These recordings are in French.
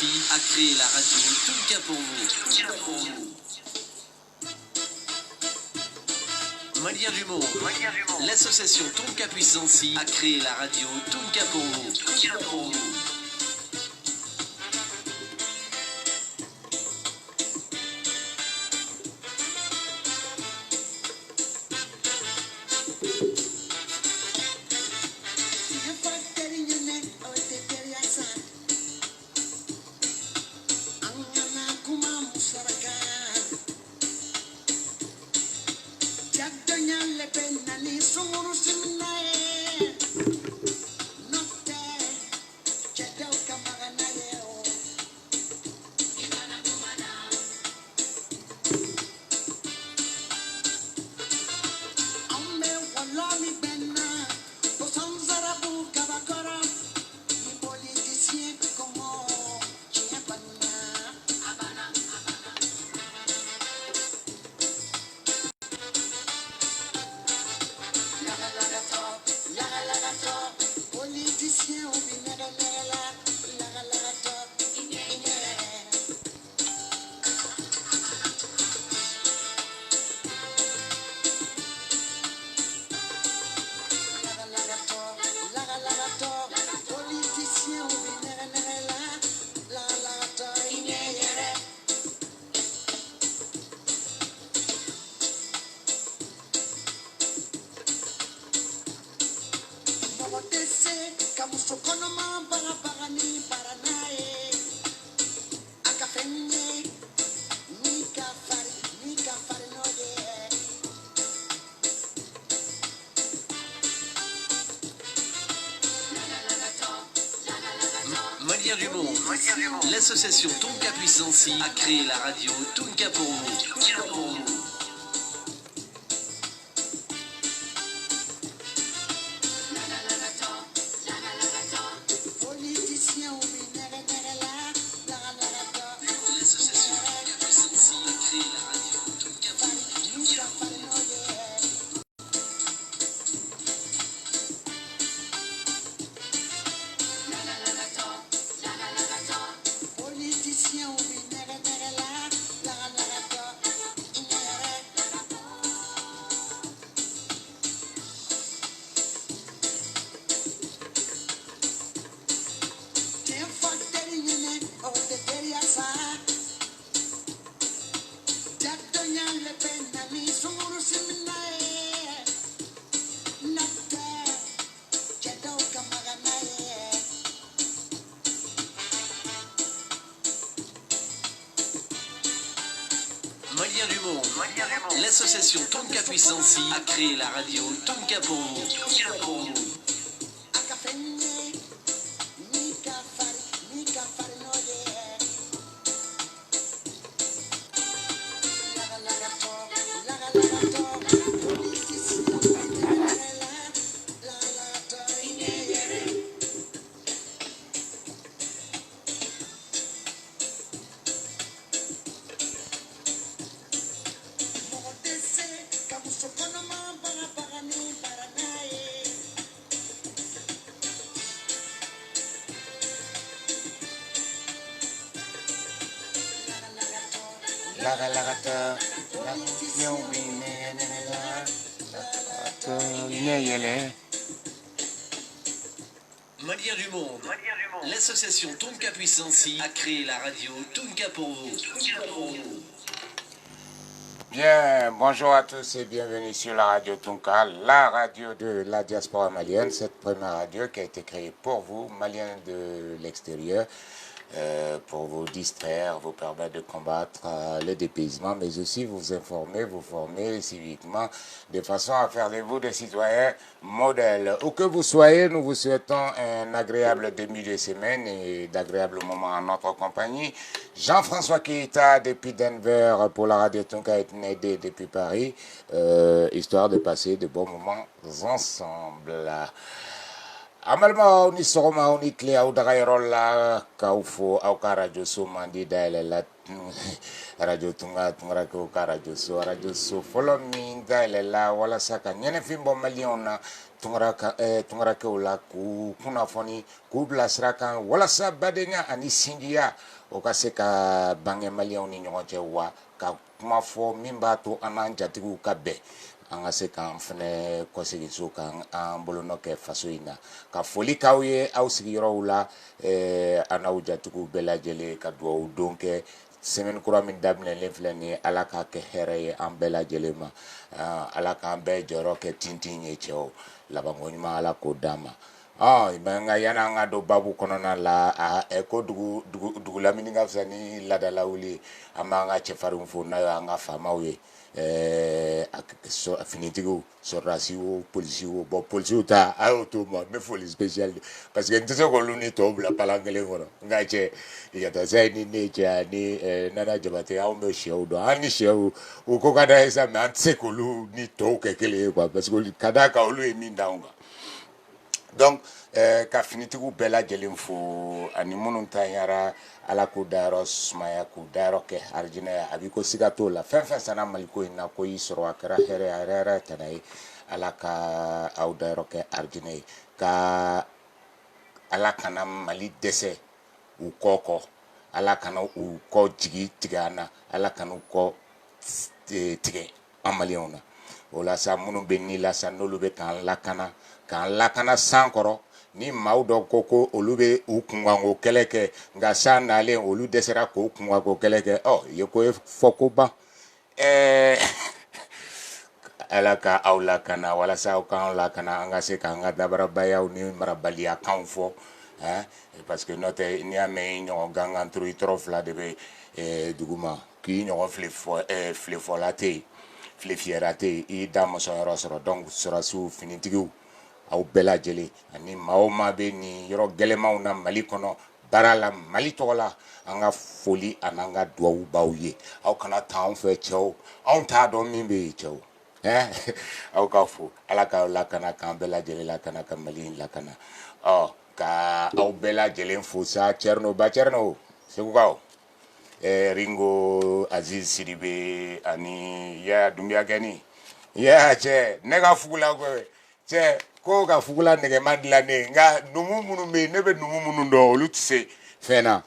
Sancy a créé la radio Tunka pour vous. Maliens du monde, l'association Tonka Puissancy a créé la radio Tunka pour vous. Maliens du monde, l'association Tonka Puissancy a créé la radio Tunka pour vous. Maliens du monde, l'association Tonka Puissancy a créé la radio Tunka pour vous. Maliens du monde, l'association Tonka Puissancy a créé la radio Tunka pour vous. Bien, bonjour à tous et bienvenue sur la radio Tonka, la radio de la diaspora malienne, cette première radio qui a été créée pour vous, Maliens de l'extérieur, pour vous distraire, vous permettre de combattre le dépaysement, mais aussi vous informer, vous former civiquement, de façon à faire de vous des citoyens modèles. Où que vous soyez, nous vous souhaitons un agréable début de semaine et d'agréables moments en notre compagnie. Jean-François Keita depuis Denver pour la radio Tonka est aidé depuis Paris, histoire de passer de bons moments ensemble. Amalma ni sogoma ni kle au daga yorola kaufo au ka radio so mandi daile la radio tunga ko ka radio so follow me daile la wala saka nyene fimbo maliona tunga ko la ku kuna foni ku blasra kan wala sa badenya ani sindia o ka se ka bange malioni nyonje wa ka kuma fo mimba to anan jatigu ka be an ka se k'an fɛnɛ kɔsegi so kan an bolonɔ kɛ faso in na ka foli k'aw ye aw sigiyɔrɔw la an n'aw jatigiw bɛɛ lajɛlen ka dugawu don kɛ semaine kura min daminɛlen filɛ nin ye ala k'a kɛ hɛrɛ ye an bɛɛ lajɛlen ma ala k'an bɛɛ jɔyɔrɔ kɛ tintin ye cɛw labanko ɲuman ala k'o d'an ma nka yani an ka don babu kɔnɔna la ko dugu lamini ka fisa ni ladala wuli an b'an ka cɛfarinw fo n'a ye an ka faamaw ye finitigiw sɔrɔdasiw polisiw bon polisiw ta a y'o to ma n bɛ foli spécial parce que n tɛ se k'olu ni tɔw bila palan kelen kɔnɔ nka cɛ yatasayi ni ne cɛ ni nana jabate anw bɛ sɛw dɔn an ni sɛw u ko ka d'a ye sa mais an tɛ se k'olu ni tɔw kɛ kelen ye quoi parce que ka d'a kan olu ye min d'anw kan donc ka finitigiw bɛɛ lajɛlen fo ani minnu tanyara ala k'u dayɔrɔ sumaya k'u dayɔrɔ kɛ arijinɛ a b'i ko siga t'o la fɛn fɛn sanna maliko in na ko y'i sɔrɔ a kɛra hɛrɛ a yɛrɛ tana ye ala ka aw dayɔrɔ kɛ arijinɛ ye ka ala kana mali dɛsɛ u kɔ ala kana u kɔ jigi tigɛ an na ala kana u kɔ tigɛ an maliyɛnw na o la sa minnu bɛ ni la sa n'olu bɛ k'an lakana san kɔrɔ ni maaw dɔ ko olu bɛ u kunkanko kɛlɛ kɛ nka san nalen olu dɛsɛra k'o kunkanko kɛlɛ kɛ ye ko ye fɔ ko ban ala ka aw lakana walasa aw k'an lakana an ka se k'an ka dabarabayaw ni marabaliyakanw fɔ parce que n'o tɛ n'i y'a mɛn ɲɔgɔn gangan turu i tɔrɔ fila de bɛ duguma k'i ɲɔgɔn filefɔla tɛ yen filefiyɛra tɛ yen i da mɔsɔnyɔrɔ sɔrɔ donc sɔrɔsiw finitigiw aw bɛɛ lajɛlen ani maa o maa bɛ nin yɔrɔ gɛlɛmanw na mali kɔnɔ baara la mali tɔgɔ la an ka foli an'an ka dugawu b'aw ye aw kana taa anw fɛ cɛw anw t'a dɔn min bɛ yen cɛw aw ka fo ala k'aw lakana k'an bɛɛ lajɛlen lakana ka mali in lakana ka aw bɛɛ lajɛlen fo sa Thierno segukaw Ringo Aziz Sidibe ani Yaya Dumbuya Kɛni cɛ ne ka fugula koyi cɛ ko ka fugula nɛgɛma dilannen nka numu minnu bɛ yen ne bɛ numu minnu dɔn olu tɛ se fɛn na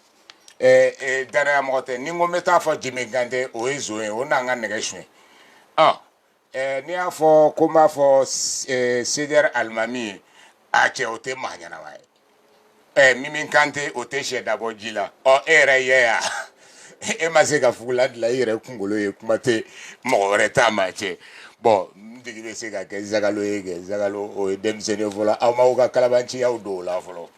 danaya mɔgɔ tɛ ni n ko n bɛ taa fɔ Jimi Kante o ye nson ye o n'an ka nɛgɛ suɲɛ n'i y'a fɔ ko n b'a fɔ Seder Alimami ye cɛ o tɛ maa ɲɛnama ye Mimi Kante o tɛ sɛ dabɔ ji la e yɛrɛ Yaya e ma se ka fugula dilan i yɛrɛ kunkolo ye kuma tɛ mɔgɔ wɛrɛ t'a ma cɛ bon n tigi bɛ se ka kɛ Zagalo ye kɛ Zagalo o ye denmisɛnnin fɔlɔ aw m'aw ka kalabanciyaw don o la fɔlɔ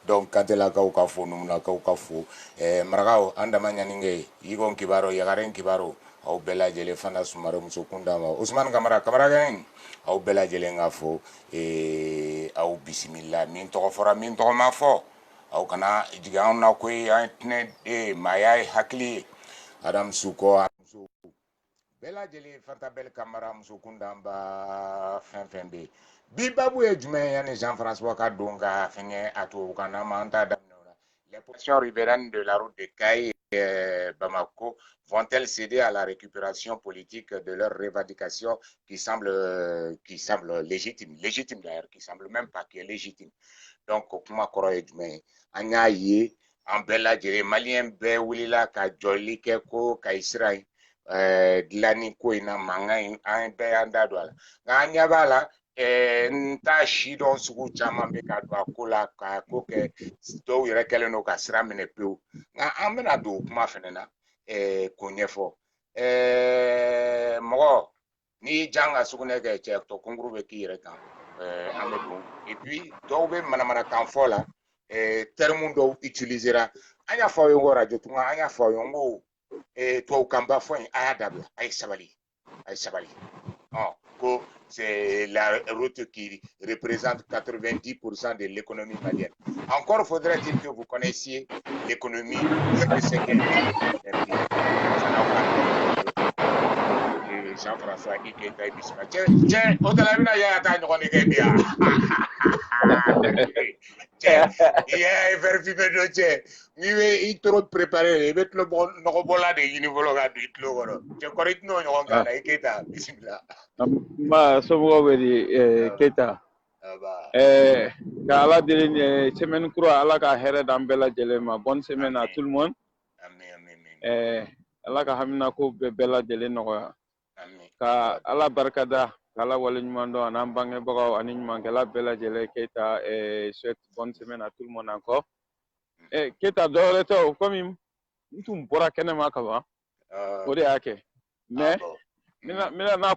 donc Kantelakaw ka fo Numunakaw ka fo marakaw an dama ɲaningɛ Yikon Kibaro Yagaren Kibaro aw bɛɛ lajɛlen Fana Sumare muso kunda ma Usman Kamarakɛni aw bɛɛ lajɛlen ka fo aw bisimila min tɔgɔ fɔra min tɔgɔ ma fɔ aw kana jigin anw na koyi an tɛnɛ maaya ye hakili ye Adam Suko muso bɛɛ lajɛlen Fanta Bɛl Kamara muso kunda an ba fɛn fɛn bɛ yen bi babu ye jumɛn ye yanni Jean François ka don ka fɛngɛ a tubabukan na ma an t'a daminɛ o la les portions riveraines de la route de Kayi Bamako vont-elles céder à la récupération politique de leur revendication qui semble légitime d'ailleurs qui semble même pas qui est légitime donc kuma kɔrɔ ye jumɛn ye an y'a ye an bɛɛ lajɛlen maliyɛn bɛɛ wulila ka jɔli kɛ ko Kayi sira in dilanni ko in na mankan in an bɛɛ y'an da don a la nka an ɲɛ b'a la n t'a si dɔn sugu caman bɛ ka don a ko la ka ko kɛ dɔw yɛrɛ kɛlen don ka sira minɛ pewu nka an bɛna don o kuma fɛnɛ na k'o ɲɛfɔ mɔgɔ n'i jan ka sugunɛ kɛ cɛ tɔ kunkuru bɛ k'i yɛrɛ kan an bɛ don et puis dɔw bɛ manamanakan fɔ la terme dɔw utilisera an y'a fɔ aw ye ko radio tunga an y'a fɔ aw ye ko tubabukan ba fɔ in a y'a dabila a ye sabali ko c'est la route qui représente 90% de l'économie malienne. Encore faudrait-il que vous connaissiez l'économie de ce qu'est Jean-François Iketa Bisma. Tiens, au-delà de la Yaya Tanyon Negebia. Yeah, vérifier do che. Il trop préparé, il met le bon no bola de univolo ga dit lo goro. Je correct no no ga na iketa bismillah. Ma somo wedi Keita. Ka ala deli semaine kura ala ka hɛrɛ d'an bɛɛ lajɛlen ma. Bonne semaine à tout le monde. Amen. Ala ka hamina ko bɛɛ lajɛlen nɔgɔya. Amen. Ka ala barikada, ka ala wale ɲuman dɔn an'an bangebagaw ani ɲumankɛla bɛɛ lajɛlen. Keita souhaite bonne semaine à tout le monde encore. Keita dɔwɛrɛ tɛ o komi n tun bɔra kɛnɛma ka ban. O de y'a kɛ. Mais n bɛna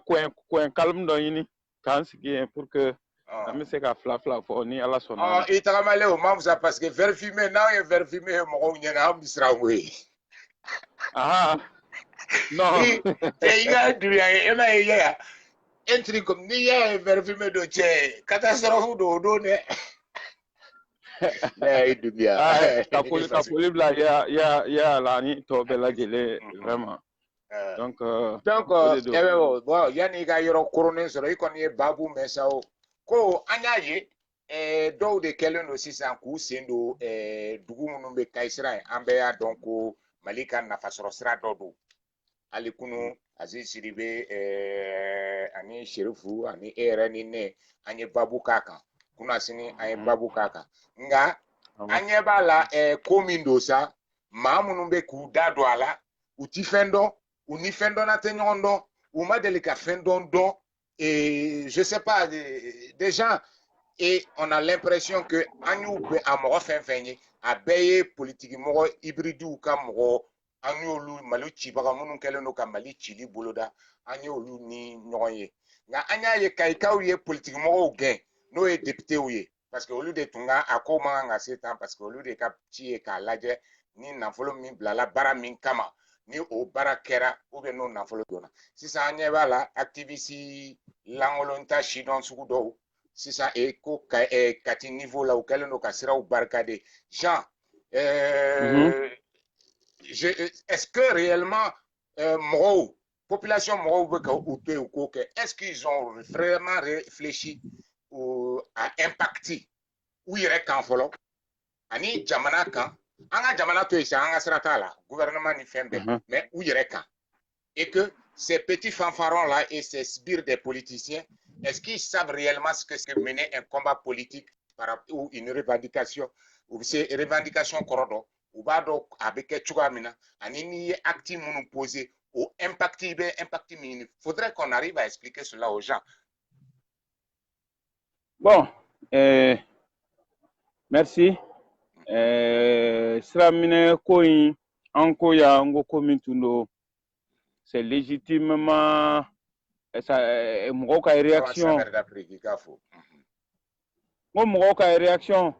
coin calme dɔ ɲini k'an sigi yen pour que an bɛ se ka fila fɔ ni ala sɔnna. I tagamale o ma fusa parce que verre fumé n'aw ye verre fumé ye mɔgɔw ɲɛna an bɛ siran o ye. Non. I ka dunya ye e ma ye ya. Un truc comme n'i y'a ye verre fumé dɔ cɛ catastrophe don o don dɛ. Ne ye dunya. Ka foli bila ya la ni tɔ bɛɛ lajɛlen vraiment. Donc bon yanni i ka yɔrɔ koronnen sɔrɔ i kɔni ye baabu mɛn sa o ko an y'a ye dɔw de kɛlen don sisan k'u sen don dugu minnu bɛ Kayi sira ye an bɛɛ y'a dɔn ko Mali ka nafasɔrɔ sira dɔ don hali kunu Azizi Sidibe ani Sherifu ani e yɛrɛ ni ne an ye baabu k'a kan kunasini an ye baabu k'a kan nka an ɲɛ b'a la ko min don sa maa minnu bɛ k'u da don a la u ti fɛn dɔn u ni fɛn dɔnna tɛ ɲɔgɔn dɔn u ma deli ka fɛn dɔn et je sais pas des gens et on a l'impression que an y'u bɛ a mɔgɔ fɛn fɛn ye a bɛɛ ye politiki mɔgɔ hybrides ka mɔgɔ an y'olu Mali cibaga minnu kɛlen don ka Mali cili boloda an y'olu ni ɲɔgɔn ye nka an y'a ye Kayikaw ye politiki mɔgɔw gɛn n'o ye députéw ye parce que olu de tun ka a ko man kan ka se tan parce que olu de ka ci ye k'a lajɛ ni nafolo min bilala baara min kama ni o baara kɛra ou bien n'o nafolo donna sisan an ɲɛ b'a la activiste lankolon ta sidɔn sugu dɔw sisan ko Kati niveau la u kɛlen don ka siraw barricade Jean est-ce que réellement mɔgɔw population mɔgɔw bɛ ka u to yen u k'o kɛ est-ce qu'ils ont vraiment réfléchi à impacti u yɛrɛ kan fɔlɔ ani jamana kan an ka jamana to yen sisan an ka sira t'a la gouvernement ni fɛn bɛɛ mais u yɛrɛ kan et que ces petits fanfarons là et ces sbires des politiciens est-ce qu'ils savent réellement ce que c'est mener un combat politique ou une revendication ou c'est revendication kɔrɔ dɔn u b'a dɔn a bɛ kɛ cogoya min na ani n'i ye acte minnu poser o impact i bɛ impact min ɲini faudrait qu'on arrive à expliquer cela aux gens. Bon, merci. Sira minɛ ko in an ko ya n ko ko min tun don c'est légitimement mɔgɔw ka réaction n ko mɔgɔw ka réaction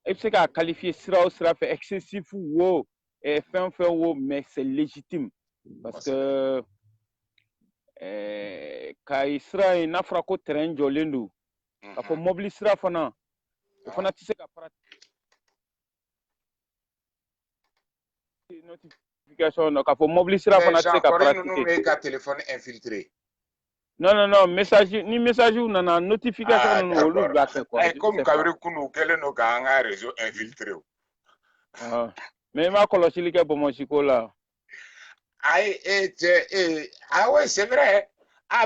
i bɛ se k'a qualifier sira o sira fɛ excessif wo fɛn fɛn wo mais c'est légitime parce que Kayi sira in n'a fɔra ko terrain jɔlen don k'a fɔ mobili sira fana o fana tɛ se ka notification k'a fɔ mobili sira fana tɛ se ka pratiquer. Non, message ni message nana notification ninnu olu b'a kɛ quoi. Comme kabiri kunu kɛlen don k'an ka réseau infiltré o. Mais i ma kɔlɔsili kɛ Bamakɔ ko la. Ayi oui c'est vrai.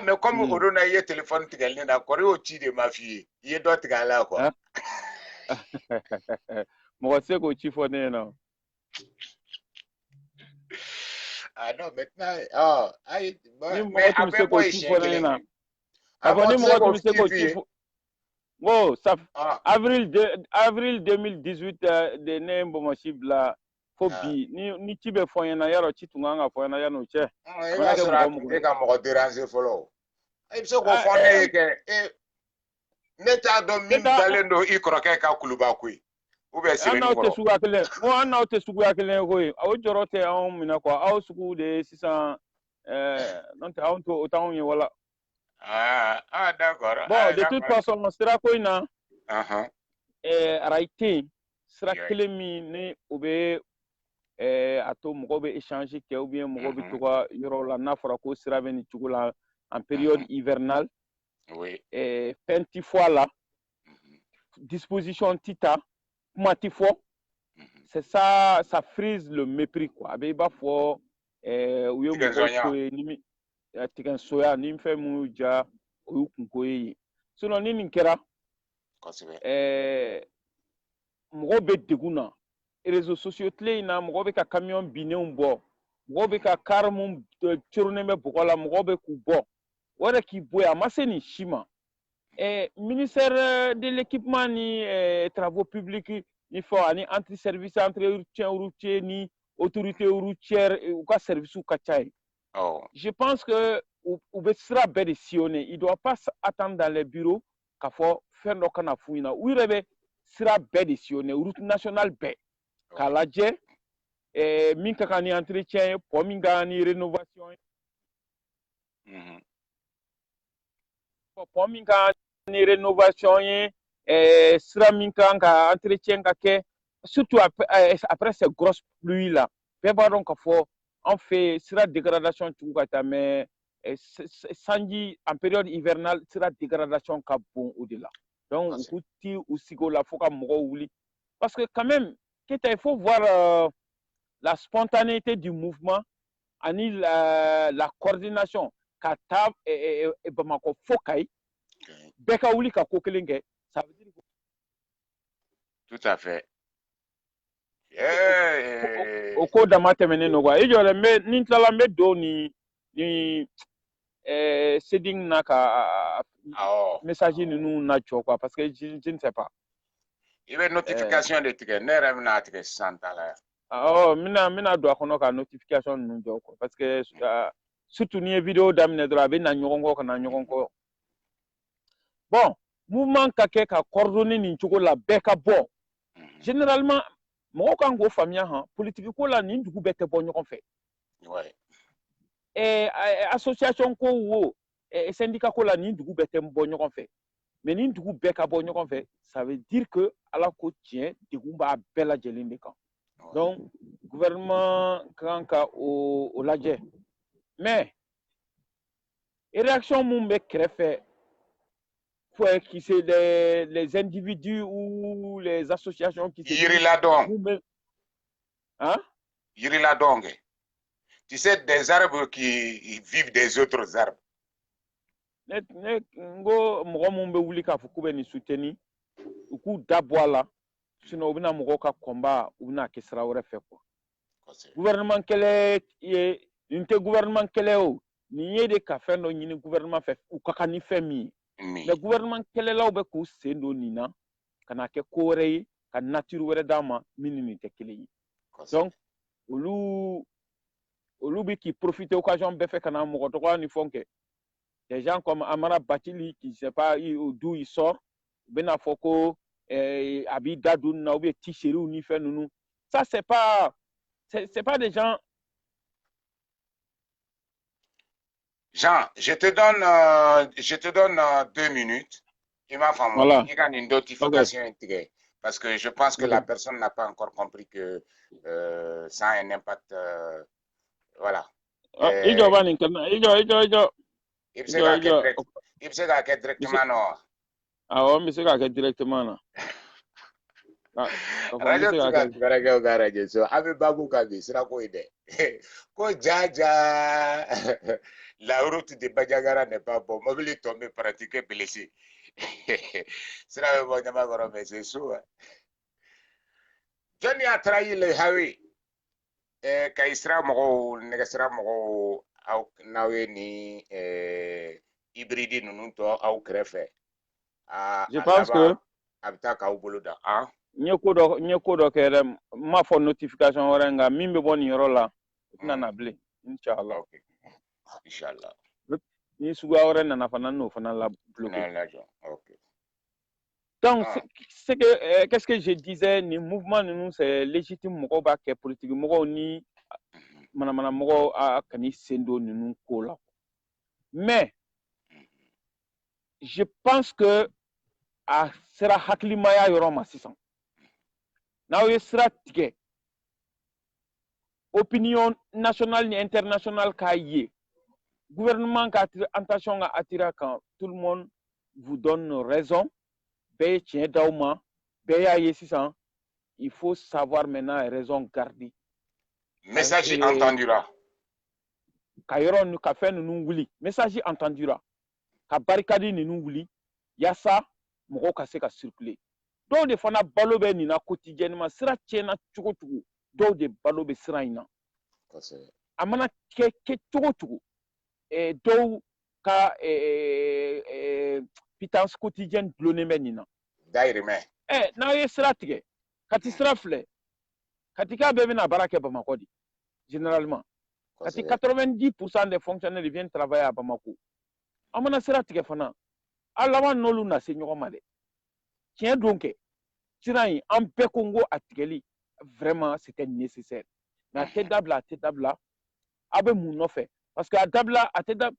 Mais comme o don na i ye téléphone tigɛli na kɔri y'o ci de ma f'i ye i ye dɔ tigɛ a la quoi. Mɔgɔ tɛ se k'o ci fɔ ne ɲɛna. Ah non, maintenant, mais après quoi il chien ni mɔgɔ tun bɛ se k'o ci fɔ. Bon, ça avril 2018 de ne Bamakɔ bila fo bi ni ci bɛ fɔ ɲɛna yarɔ ci tun kan ka fɔ ɲɛna yan'o cɛ. I b'a sɔrɔ a tun tɛ ka mɔgɔ déranger fɔlɔ. I bɛ se k'o fɔ ne ye kɛ ne t'a dɔn min dalen don i kɔrɔkɛ ka kuluba koyi. An n'aw tɛ suguya kelen ko an n'aw tɛ suguya kelen ye koyi aw jɔrɔ tɛ anw minɛ quoi aw sugu de sisan n'o tɛ anw o t'anw ye wala. D'accord. Bon de toute façon sira ko in na arayi tɛ yen sira kelen min ni o bɛ a to mɔgɔw bɛ échange kɛ ou bien mɔgɔw bɛ to ka yɔrɔ la n'a fɔra ko sira bɛ nin cogo la en période hivernale fɛn ti fɔ a la disposition tita matifo. C'est ça, ça frise le mépris quoi. Abe ba fo uyo moko ni tikan soya ni mfe mu ja uyu kunko yi. Sinon ni ninkera mɔgɔw bɛ degun na réseaux sociaux tile in na mɔgɔw bɛ ka camion binnenw bɔ mɔgɔw bɛ ka car mun coronnen bɛ bɔgɔ la mɔgɔw bɛ k'u bɔ o yɛrɛ k'i bɔ yen a ma se nin si ma ministère de l'équipement ni travaux publics ni fɔ ani entre service entretien routier ni autorité routière u ka service ka ca yen je pense que u bɛ sira bɛɛ de sillonner il doit pas attendre dans les bureaux k'a fɔ fɛn dɔ kana f'u ɲɛna u yɛrɛ bɛ sira bɛɛ de sillonner route nationale bɛɛ k'a lajɛ min ka kan ni entretien ye pont min ka kan ni rénovation ye pont min ka kan ni rénovation ye sira min ka kan ka entretien ka kɛ surtout après ces grosses pluies là bɛɛ b'a dɔn k'a fɔ an fɛ sira dégradation cogo ka ca mais sanji en période hivernale sira dégradation ka bon au de la donc u k'u ti u sigi o la fo ka mɔgɔw wuli parce que quand même Keita, il faut voir la spontanéité du mouvement ani la coordination ka taa Bamako fo Kayi bɛɛ ka wuli ka ko kelen kɛ ça veut dire tout à fait o ko dama tɛmɛnen don quoi i jɔ dɛ ni n tilala n bɛ don ni Seding na ka message ninnu na jɔ quoi parce que je ne sais pas i bɛ notification de tigɛ ne yɛrɛ bɛna tigɛ sisan ta la mina don a kɔnɔ ka notification ninnu jɔ quoi parce que surtout n'i ye vidéo daminɛ dɔrɔn a bɛ na ɲɔgɔn kɔ ka na ɲɔgɔn kɔ bon mouvement ka kɛ ka coordonner nin cogo la bɛɛ ka bɔ généralement mɔgɔw kan k'o faamuya han politique ko la nin dugu bɛɛ tɛ bɔ ɲɔgɔn fɛ association ko wo syndicat ko la nin dugu bɛɛ tɛ bɔ ɲɔgɔn fɛ mais nin dugu bɛɛ ka bɔ ɲɔgɔn fɛ ça veut dire que ala ko tiɲɛ degun b'a bɛɛ lajɛlen de kan donc gouvernement kan ka o lajɛ mais réaction mun bɛ kɛrɛfɛ qui c'est les individus ou les associations qui se hein Yiriladong. Tu sais, des arbres qui vivent des autres arbres. Ngo mɔgɔ mun bɛ wuli k'a fɔ k'u bɛ nin soutenir u k'u da bɔ a la sinon u bɛna mɔgɔw ka combat u bɛna kɛ sira wɛrɛ fɛ quoi gouvernement kɛlɛ ye nin tɛ gouvernement kɛlɛ o nin ye de ka fɛn dɔ ɲini gouvernement fɛ u ka kan ni fɛn min ye mais gouvernement kɛlɛlaw bɛ k'u sen don nin na ka na kɛ ko wɛrɛ ye ka nature wɛrɛ d'a ma min ni nin tɛ kelen ye donc olu bɛ k'i profiter occasion bɛɛ fɛ ka na mɔgɔ dɔgɔya ni fɛnw kɛ des gens comme Amara Batili qui ne sait pas d'où il sort bena foko abi dadoun na ou bien t-shirt ou ni fait nounou ça c'est pas des gens. Jean, je te donne 2 minutes. Il m'a fait voilà. Il y a une notification intégrée parce que je pense que la personne n'a pas encore compris que ça a un impact voilà. Il se ka kɛ directement non awɔ n bɛ se k'a kɛ directement na radio tugarakɛw ka radio so an bɛ babu kan bi sirako ye dɛ ko jaja la route de Bandiagara n'est pas bon mobile tombé pratiqué blessé sira bɛ bɔ Ɲamakɔrɔ mais c'est chaud Johnny a trahi le highway ka sira mɔgɔw nɛgɛsira mɔgɔw aw n'aw ye ni hybride ninnu tɔ aw kɛrɛfɛ je pense que a bɛ taa k'aw bolo da n ye ko dɔ kɛ dɛ n m'a fɔ notification wɛrɛ nka min bɛ bɔ nin yɔrɔ la o tɛna na bilen inchallah ni suguya wɛrɛ nana fana n'o fana la bloqué donc qu'est-ce que je disais ni mouvement ninnu c'est légitime mɔgɔw b'a kɛ politique mɔgɔw ni manamana mɔgɔw a kan'i sen don ninnu ko la mais je pense que a sera hakilimaya yɔrɔ ma sisan n'aw ye sira tigɛ opinion nationale ni internationale k'a ye gouvernement ka attention ka attirer kan tout le monde vous donne raison bɛɛ ye tiɲɛ d'aw ma bɛɛ y'a ye sisan il faut savoir maintenant raison garder message entendu là ka yɔrɔ ka fɛn ninnu wuli message entendu la ka barikadi ninnu wuli yaasa mɔgɔw ka se ka circuler dɔw de fana balo bɛ nin na quotidiennement sira tiɲɛna cogo cogo dɔw de balo bɛ sira in na a mana kɛ cogo cogo dɔw ka pitance quotidienne dulonnen bɛ nin na dayirimɛ n'aw ye sira tigɛ kati sira filɛ kati k'a bɛɛ bɛna baara kɛ Bamakɔ de généralement kati 90% des fonctionnaires viennent travailler à Bamako an mana sira tigɛ fana a laban n'olu na se ɲɔgɔn ma dɛ tiɲɛ don kɛ sira in an bɛɛ ko n ko a tigɛli vraiment c'était nécessaire mais a tɛ dabila a bɛ mun nɔfɛ parce que a dabila a tɛ da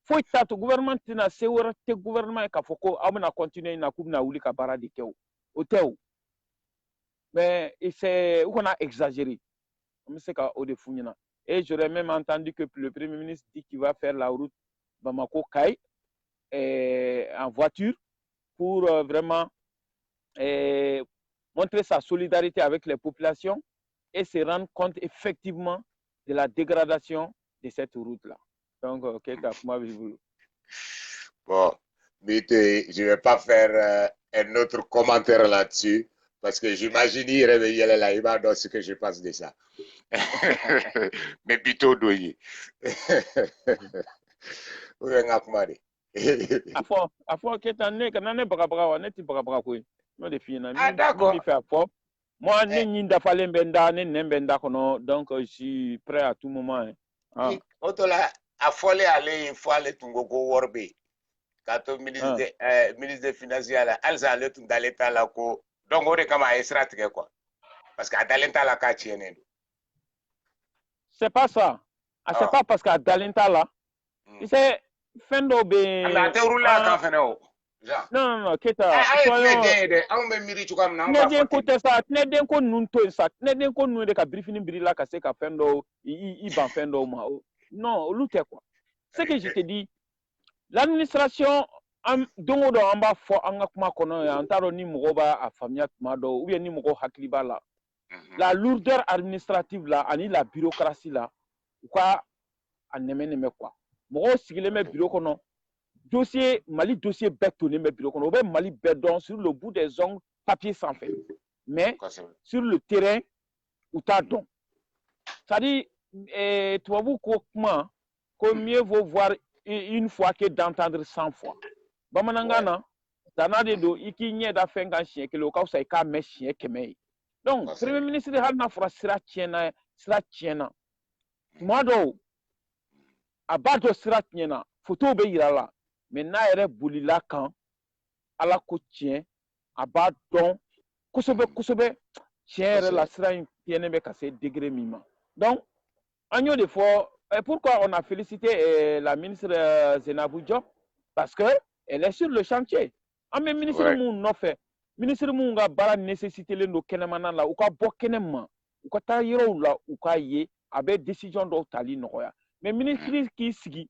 foyi t'a to gouvernement tɛna se wɛrɛ tɛ gouvernement ye k'a fɔ ko aw bɛna continuer na k'u bɛna wuli ka baara de kɛ o tɛ o mais c'est u kana exagérer an bɛ se ka o de f'u ɲɛna et j'aurais même entendu que le premier ministre dit qu'il va faire la route Bamako-Kaï en voiture pour vraiment montrer sa solidarité avec les populations et se rendre compte effectivement de la dégradation de cette route-là. Donc, bon, mais je ne vais pas faire un autre commentaire là-dessus parce que j'imagine il réveillait là, il va dans ce que je pense de ça. Mais plutôt doyer. Afo keta ne kana ne bagabaga wa ne ti bagabaga ko no de fina d'accord. Moi ne nyinda falen benda ne nembenda kono donc je suis prêt à tout moment hein. Otola afole aller il faut aller tungogo worbe kato ministre des finances là alza aller tun dans l'état là ko donc on est comme à estratège quoi parce que dans l'état là ka tiene c'est pas ça c'est pas parce que dans l'état là c'est fendo be na te rula kan fene o non keta soyons on be miri tu kam na on va côté ça tneden ko nunto ça tneden ko nu de ka briefing brila ka se ka fendo i ban fendo ma non lutte quoi ce que je te dis l'administration dongo do amba fo anga kuma kono ya antaro ni mogo ba a famia kuma do ou bien ni mogo hakli ba la lourdeur administrative là ani la bureaucratie là quoi a neme quoi mogo sigile me bureau kono dossier Mali dossier bête tourné me bureau kono be Mali bedon sur le bout des ongles papier sans fait mais sur le terrain où t'as don ça dit tu vas vous comment que mieux vaut voir une fois que d'entendre 100 fois bamanangana dana de do iki nye da fenga chien ke lo ka sa ka me chien keme donc premier ministre hal na fra sira tiena moi do abado sira tiena photo be yirala mais na yere bulila kan ala ko tien abadon kosobe tien yere la sira tiene be kase degré mima donc agno de fois pourquoi on a félicité la ministre Zenabou Diop parce que elle est sur le chantier. En même ministre moun no fait ministre moun ga bara nécessité le no kenemana la ou ka bo kenema ou ka ta yero la ou ka ye abe décision do tali no ya mais ministre qui sigi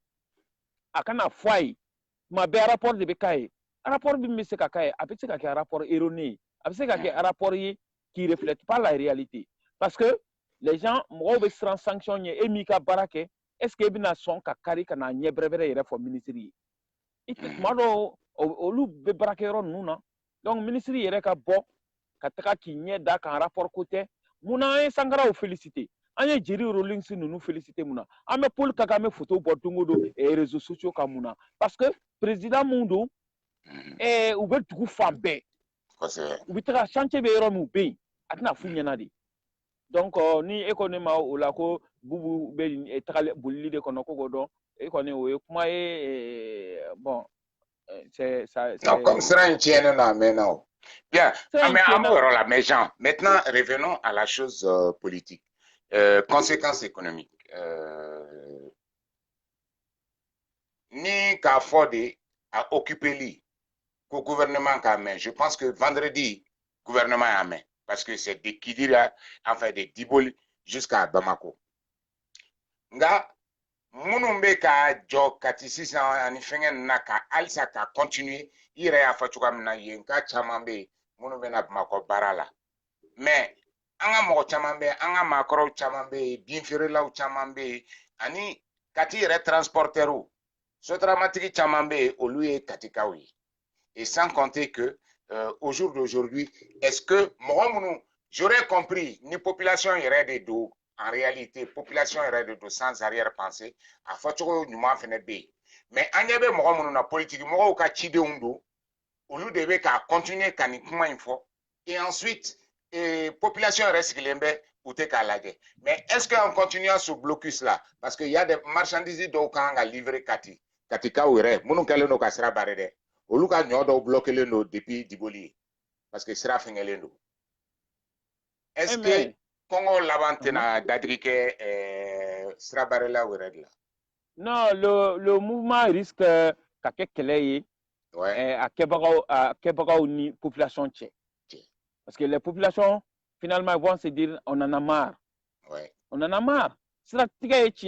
akana foi ma be rapport de bekaye rapport bi mi se ka kaye abe se ka rapport erroné abe se ka rapport qui reflète pas la réalité parce que les gens mo be sran sanction nye emi ka barake est-ce que bina son ka kari kana nye brevere yere fo ministry mado olu be barake ron nuna donc ministry yere ka bo ka taka ki nye da kan rapport côté muna e sangara o féliciter anye jiri rolling si nunu féliciter muna ame Paul Kagame photo bo dungodo et réseaux sociaux ka muna parce que président mundo ou be dugu fambe ou bitaka chantier be ron mu be atina fu nyana di donc ni économie o la ko bubu be takale bolili de kono ko do économie o kuma bon c'est ça non comme sera une tienne là maintenant bien mais Jean maintenant revenons à la chose politique conséquences économiques ni ka fode à occuper li ko gouvernement ka main je pense que vendredi gouvernement a main parce que c'est de Kidira, enfin de Diboli jusqu'à Bamako. Nga, munumbe ka jo kati sisan ani fengen na ka alisa ka continuer ire ya fa chuka mna yen ka chamambe munumbe na Bamako barala mais anga mo chamambe anga makro chamambe binfirelaw chamambe ani kati ire transporteru sotramatiki chamambe oluye katikawi et sans compter que au jour d'aujourd'hui est-ce que j'aurais compris ni population irait de dos en réalité population irait de dos sans arrière-pensée a fatoko nyuma fene be mais anyebe na politique mo ka chide undo olu debe ka continuer kani kuma info et ensuite population reste lembe ou te kalage mais est-ce qu'on continue à ce blocus là parce qu'il y a des marchandises do kanga livrer katika were munu kale no kasra barede olu ka nyodo bloquer le no depuis diboli parce que sera fingelendo est-ce que Congo labantena d'adriquer Srabarela ou Redla? Non, le mouvement risque qu'à quelques à Kebagao ni population tchèque. Parce que les populations, finalement, vont se dire on en a marre. Ouais. On en a marre. C'est la tchèque,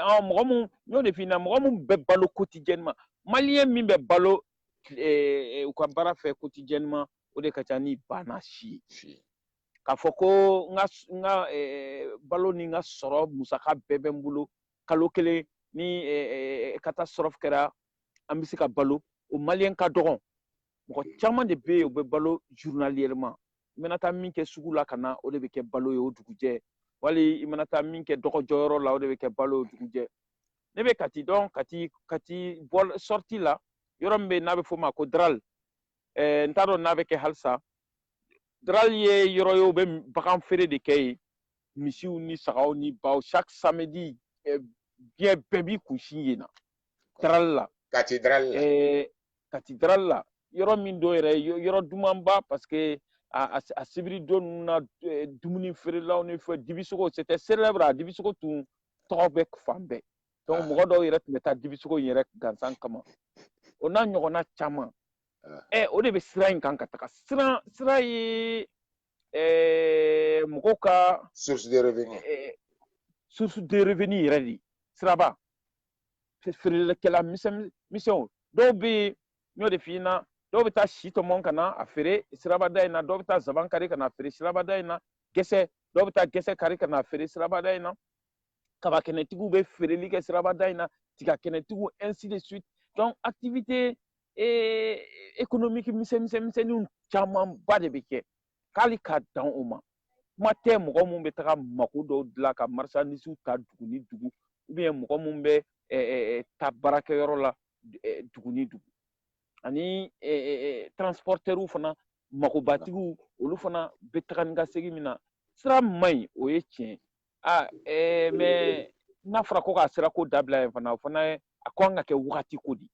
en Mouramou, nous définissons Mouramou balo quotidiennement. Malien mi balo, ou Kambara fait quotidiennement, ou de Kachani banashi. K'a fɔ ko nga balo ni nga sɔrɔ musaka bɛɛ bɛ n bolo kalo kelen ni catastrophe kɛra an bɛ se ka balo o maliyɛn ka dɔgɔn mɔgɔ caman de bɛ yen u bɛ balo journalièrement i mana taa min kɛ sugu la ka na o de bɛ kɛ balo ye o dugujɛ wali i mana taa min kɛ dɔgɔjɔyɔrɔ la o de bɛ kɛ balo ye o dugujɛ ne bɛ kati dɔn kati bɔ sortie la yɔrɔ min bɛ yen n'a bɛ fɔ o ma ko dral n t'a dɔn n'a bɛ kɛ halisa Dral ye yɔrɔ ye u bɛ bagan feere de kɛ yen misiw ni sagaw ni baw chaque samedi bien bɛɛ b'i kunsi yen na Dral la cathédrale la yɔrɔ min do yɛrɛ yɔrɔ dumanba parce que a sibiri don ninnu na dumuni feerelaw ni fɛn dibisogo c'était célèbre a dibisogo tun tɔgɔ bɛ fan bɛɛ donc mɔgɔ dɔw yɛrɛ tun bɛ taa dibisogo in yɛrɛ gansan kama o n'a ɲɔgɔnna caman o de bɛ sira in kan ka taga sira ye mɔgɔw ka source de revenu yɛrɛ de siraba feerelikɛla misɛnw dɔw bɛ yen n y'o de f'i ɲɛna dɔw bɛ taa si tɔmɔ ka na a feere sirabada in na dɔw bɛ taa zaban kari ka na feere sirabada in na gɛsɛ dɔw bɛ taa gɛsɛ kari ka na feere sirabada in na kabakɛnɛtigiw bɛ feereli kɛ sirabada in na tigakɛnɛtigiw ainsi de suite donc activité économique misɛnninw camanba de bɛ kɛ k'ale ka dan o ma kuma tɛ mɔgɔ minnu bɛ taga mako dɔw dilan ka marchandise ta dugu ni dugu ou bien mɔgɔ minnu bɛ taa baarakɛyɔrɔ la dugu ni dugu ani transporteurs fana magobatigiw olu fana bɛ taga ni ka segin min na sira man ɲi o ye tiɲɛ mais n'a fɔra ko k'a sira ko dabila yen fana o fana a kan ka kɛ wagati ko de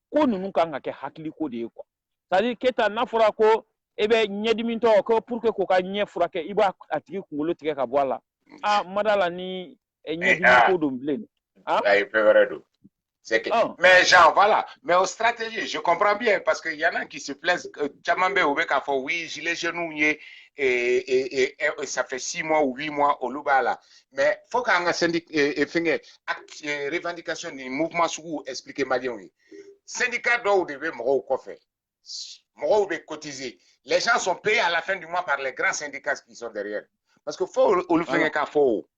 ko ninnu kan ka kɛ hakili ko de ye quoi c'est à dire Keyita n'a fɔra ko e bɛ ɲɛdimitɔ ko pour que k'o ka ɲɛ furakɛ i b'a tigi kunkolo tigɛ ka bɔ a la ma d'a la ni ɲɛdimi ko don bilen c'est que mais Jean voilà mais aux stratégies je comprends bien parce que y en a qui se plaisent Tchamambe ou Bekafo oui gilet genou et ça fait 6 mois ou 8 mois au Lubala mais faut qu'on a revendication du mouvement sous expliquer malien syndicat doit devait moro coffre moro be cotiser les gens sont payés à la fin du mois par les grands syndicats qui sont derrière parce que faut au faire qu'à faux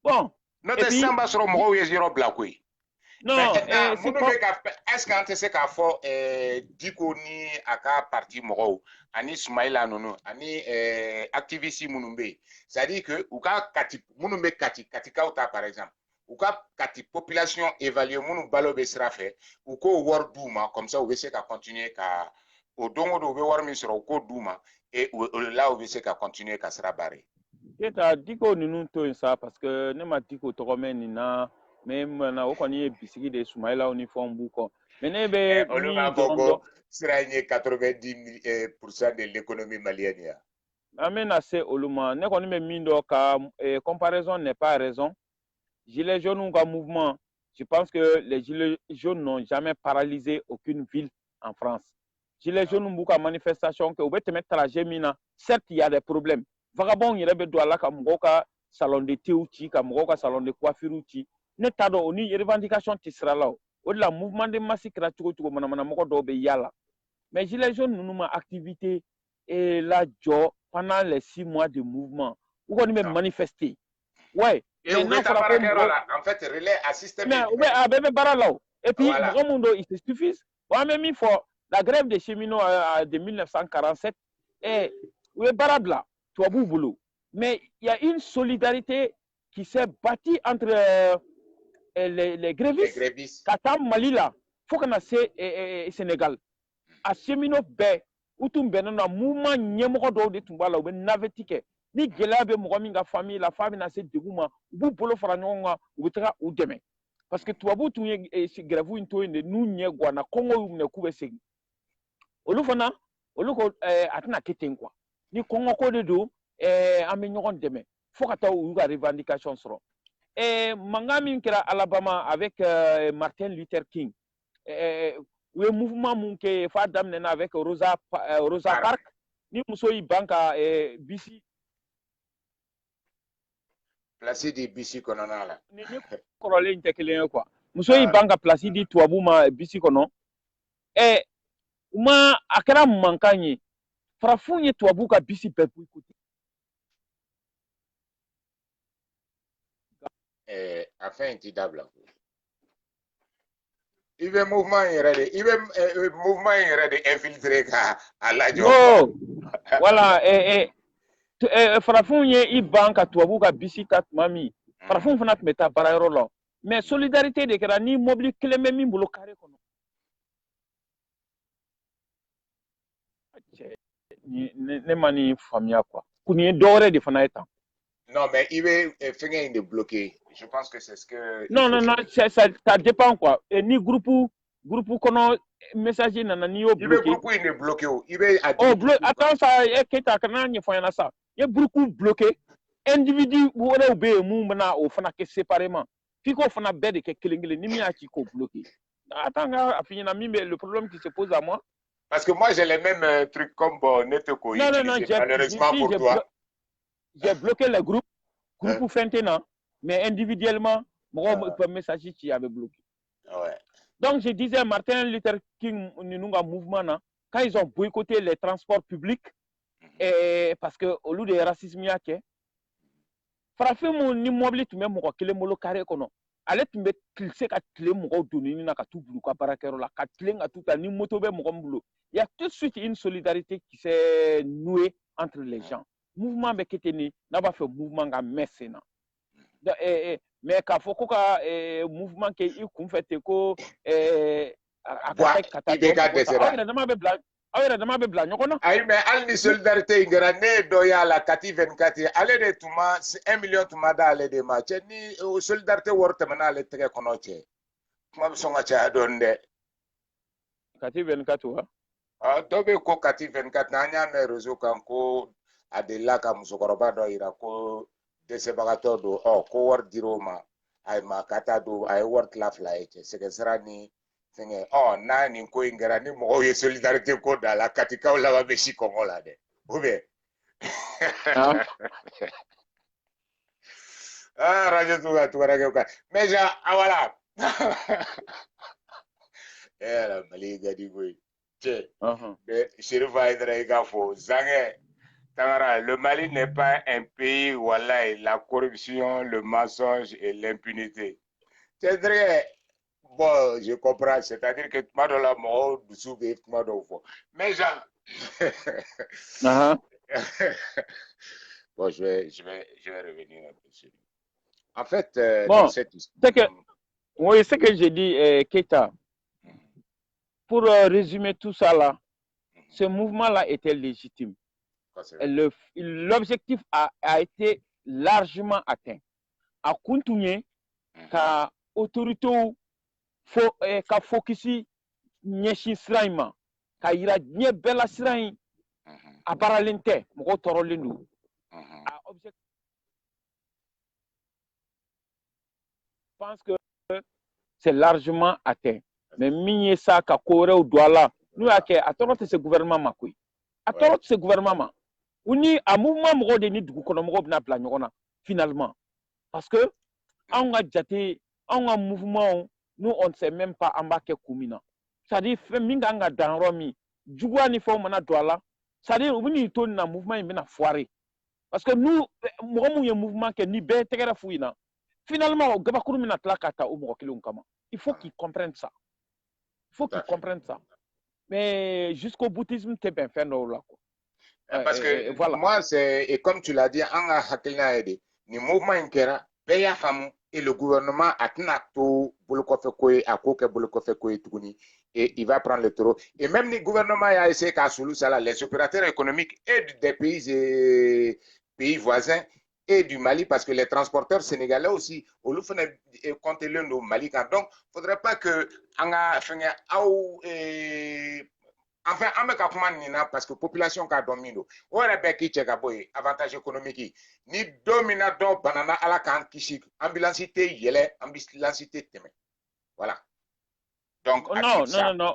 bon notre samba sur moro yeziro blakoui non est-ce qu'on te sait qu'à fort diko ni aka parti moro ani Soumaïla nono ani activiste munumbe c'est-à-dire que ou ka kati munumbe katika uta par exemple ou ka kati population évaluer munu balo be sera fait ou ko wor douma comme ça ou be se ka continuer ka au dongo do be wor mi sera ko douma et là ou be se ka continuer ka sera barré Keyita diko ninu to ça parce que ne ma diko to men na mais na o kɔni ye bisigi de Soumaïla ni fɛnw b'u kɔ mais ne bɛ min dɔrɔn sera 90% de l'économie malienne an bɛna se olu ma ne kɔni bɛ min dɔn ka comparaison n'est pas raison gilets jaunes ka mouvement je pense que les gilets jaunes n'ont jamais paralysé aucune ville en France gilets jaunes b'u ka manifestation kɛ u bɛ tɛmɛ trajet min na certes il y a des problèmes vagabonds yɛrɛ bɛ don a la ka mɔgɔw ka salon de thé ci ka mɔgɔw ka salon de coiffure ci ne t'a dɔn o ni revendication tɛ sira la o de la mouvement de masse kɛra cogo cogo manamana mɔgɔ dɔw bɛ yala mais gilets jaunes ninnu ma activité la jɔ pendant les 6 mois de mouvement u kɔni bɛ manifester ouais et on met en fait relais assisté mais a bɛɛ bɛ baara la et puis mɔgɔ mun don il se suffit bon an bɛ min fɔ la grève des cheminots de 1947 u ye baara bila tubabuw bolo mais il y a une solidarité qui s'est bâtie entre les grévistes ka taa Mali la fo kana se Sénégal a cheminot bɛɛ u tun bɛnnen na mouvement ɲɛmɔgɔ dɔw de tun b'a la u bɛ navette kɛ ni gɛlɛya bɛ mɔgɔ min ka famille la f'a bɛna se degun ma u b'u bolo fara ɲɔgɔn kan u bɛ taga u dɛmɛ parce que tubabuw tun ye grève in to yen de n'u ɲɛ ganna kɔngɔ y'u minɛ k'u bɛ segin olu fana olu ko a tɛna kɛ ten quoi ni kɔngɔ ko de don an bɛ ɲɔgɔn dɛmɛ fo ka taa u y'u ka revendication sɔrɔ mankan min kɛra Alabama avec Martin Luther King u ye mouvement mun kɛ f'a daminɛna avec Rosa Parks ni muso y'i ban ka bisi place di bisi kɔnɔna la ni kɔrɔlen tɛ kelen ye quoi muso y'i ban ka place di tubabu ma bisi kɔnɔ u ma a kɛra mankan ye farafinw ye tubabu ka bisi bɛɛ boycotté afin ti dabila i bɛ mouvement yɛrɛ de infiltrer ka a lajɔ voilà farafinw ye i ban ka tubabu ka bisi ta tuma min farafinw fana tun bɛ taa baarayɔrɔ la mais solidarité de kɛra ni mobili kelen bɛ min bolo carré kɔnɔ ne ma nin faamuya quoi ko nin ye dɔ wɛrɛ de fana ye tan. Non, mais il veut finir de bloquer. Je pense que c'est ce que. Non, ça dépend quoi. Et ni groupe kono messager nana ni yo bloqué. Il veut groupe il est bloqué. Il veut. Attends ça e keta kana ni fanya ça. Il groupe bloqué. Individu wala be mu na o fana ke séparément. Fiko fana be de ke kelengele ni mi a ki ko bloqué. Attends a fini na mi mais le problème qui se pose à moi. Parce que moi j'ai les mêmes trucs comme Netoko. Non, malheureusement pour toi. J'ai bloqué le groupe Fentena, mais individuellement, mon message qui avait bloqué. Ouais. Donc je disais, Martin Luther King, mouvement, quand ils ont boycotté les transports publics, parce que au lieu de racisme, il y a que frappé mon immeuble, tu mets mon kele molo carré kono. Allez tu mets cliquer à clé mon donné na ka tout boulot ka barakero la ka clé à tout ni moto be mon boulot. Il y a tout de suite une solidarité qui s'est nouée entre les gens. Mouvement be keteni n'a pas fait mouvement ga messena mais ka foko ka mouvement ke i kun fait ko awira dama be bla nyoko na ay mais al ni solidarité ngara ne do ya la kati 24 ale de tuma 1 million tuma da ale de ma ni solidarité worte mana ale tege kono che kuma bi songa cha don de kati 24 wa to be ko kati 24 na nya me rezo kan ko adela ka musokoroba do ira ko desebagatɔ do ko wari dir'o ma ay ma kata do ay wari tila fila ye cɛ sɛgɛsira ni fɛngɛ n'a nin ko in kɛra ni mɔgɔw ye solidarité ko da la katikaw laban bɛ si kɔngɔ la dɛ ou bien radio tuga tugarakɛ ka mais voilà la Mali gadi koyi cɛ Chérif Aïdara i k'a fɔ Zangɛ Tangara, le Mali n'est pas un pays où la corruption, le mensonge et l'impunité. C'est vrai. Bon, je comprends. C'est-à-dire que tu m'as donné la mort du souvenir, tu m'as donné. Mais Jean. Bon, je vais revenir un peu sur lui. En fait, bon, oui, ce que j'ai dit, Keita, pour résumer tout ça là, ce mouvement-là était légitime. L'objectif a été largement atteint. A continuer ka autorité ka focusi ɲɛsin sira in ma ka yira diɲɛ bɛɛ la sira in a baaralen tɛ mɔgɔw tɔɔrɔlen don a objectif je pense que c'est largement atteint mais min ye sa ka ko wɛrɛw don a la n'u y'a kɛ a tɔɔrɔ tɛ se gouvernement ma koyi a tɔɔrɔ tɛ se gouvernement ma u ni a mouvement mɔgɔw de ni dugukɔnɔ mɔgɔw bɛna bila ɲɔgɔn na finalement parce que anw ka jate En un mouvement, nous, on ne sait même pas embarquer Koumina. C'est-à-dire, Minganga dans Romi, Djougouani Fomana Douala, c'est-à-dire, on est un mouvement qui est foiré. Parce que nous, nous avons un mouvement qui est ni bien fouina. Finalement, Gabakourumina Tlakata ou Mokilum-Kama. Il faut qu'ils comprennent ça. Il faut qu'ils comprennent ça. Mais jusqu'au bouddhisme, c'est bien fait. Parce que voilà. moi, c'est, et comme tu l'as dit, en Hakilna Ede, ni mouvement Inkera, Beya Famu, et le gouvernement a Tnato, Bolokofekoe, a Koke Bolokofekoe Tuguni, et il va prendre le taureau. Et même le gouvernement a essayé qu'à Soulou, les opérateurs économiques et des pays voisins et du Mali, parce que les transporteurs sénégalais aussi, au Loufane compter l'un au Mali. Donc, il ne faudrait pas que enfin, on me kapman parce que la population ka domino. O rebe ki cheka boy avantage économique. Ni domina do banana ala kan kisi ambulance yele ambulance teme. Voilà. Donc non.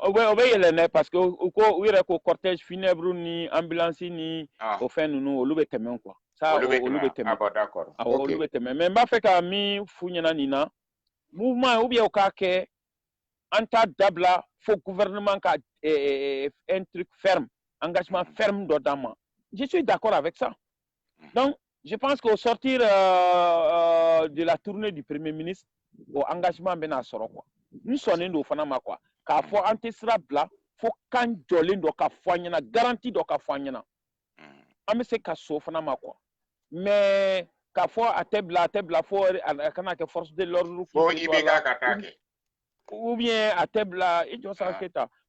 Obey parce que au cortège funèbre ni ambulance ni au fin nous au lube temen quoi. Ça au lube temen. Ah bon d'accord. Au lube temen. Mais m'a fait ka mi funyana nina mouvement ou bien au ka ke anta dabla faut gouvernement ka un truc ferme, engagement ferme d'Odama. Je suis d'accord avec ça. Donc, je pense qu'au sortir de la tournée du Premier ministre, au engagement bena soro quoi. Nous sommes au fanama quoi. Car faut antesra bla, faut quand jolin do ka foanyana, garantie do ka foanyana. Ame se ka so fanama quoi. Mais ka faut à tebla faut kana que force de l'ordre faut ibega katake. Ou bien à Tebla,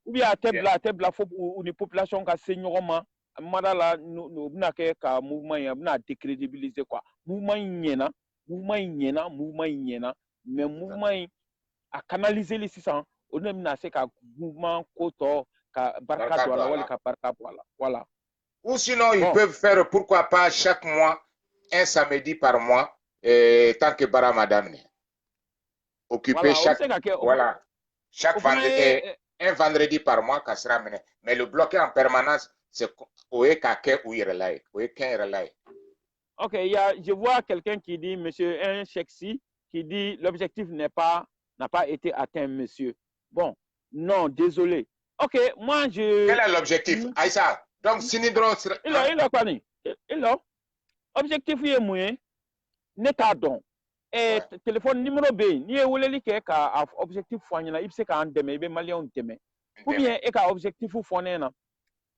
ou bien à Tebla, faut une population qui a saignement, madala, nous ka mouvement, n'a décrédibiliser quoi. Mouvement ignena, mais mouvement a canaliser les 600, on a menacé qu'un mouvement koto, ka barka douala, ka barka voilà. Ou sinon, ils peuvent faire, pourquoi pas, chaque mois, un samedi par mois, tant que bara madame. Occupé voilà, chaque vendredi, un vendredi par mois, ça sera mené. Mais le bloquer en permanence, c'est où est où il est. Ok, je vois quelqu'un qui dit, monsieur, un chèque-ci, qui dit l'objectif n'a pas été atteint, monsieur. Bon, non, désolé. Ok, moi je. Quel est l'objectif, Aïssa? Donc, Sinidron. Il a quoi? Il a. Objectif est moyen, n'est pas don. Et téléphone numéro B, ni est où les ka objectif fournir, il sait qu'en demain, il est malien demain. Ou bien, et ka objectif fournir.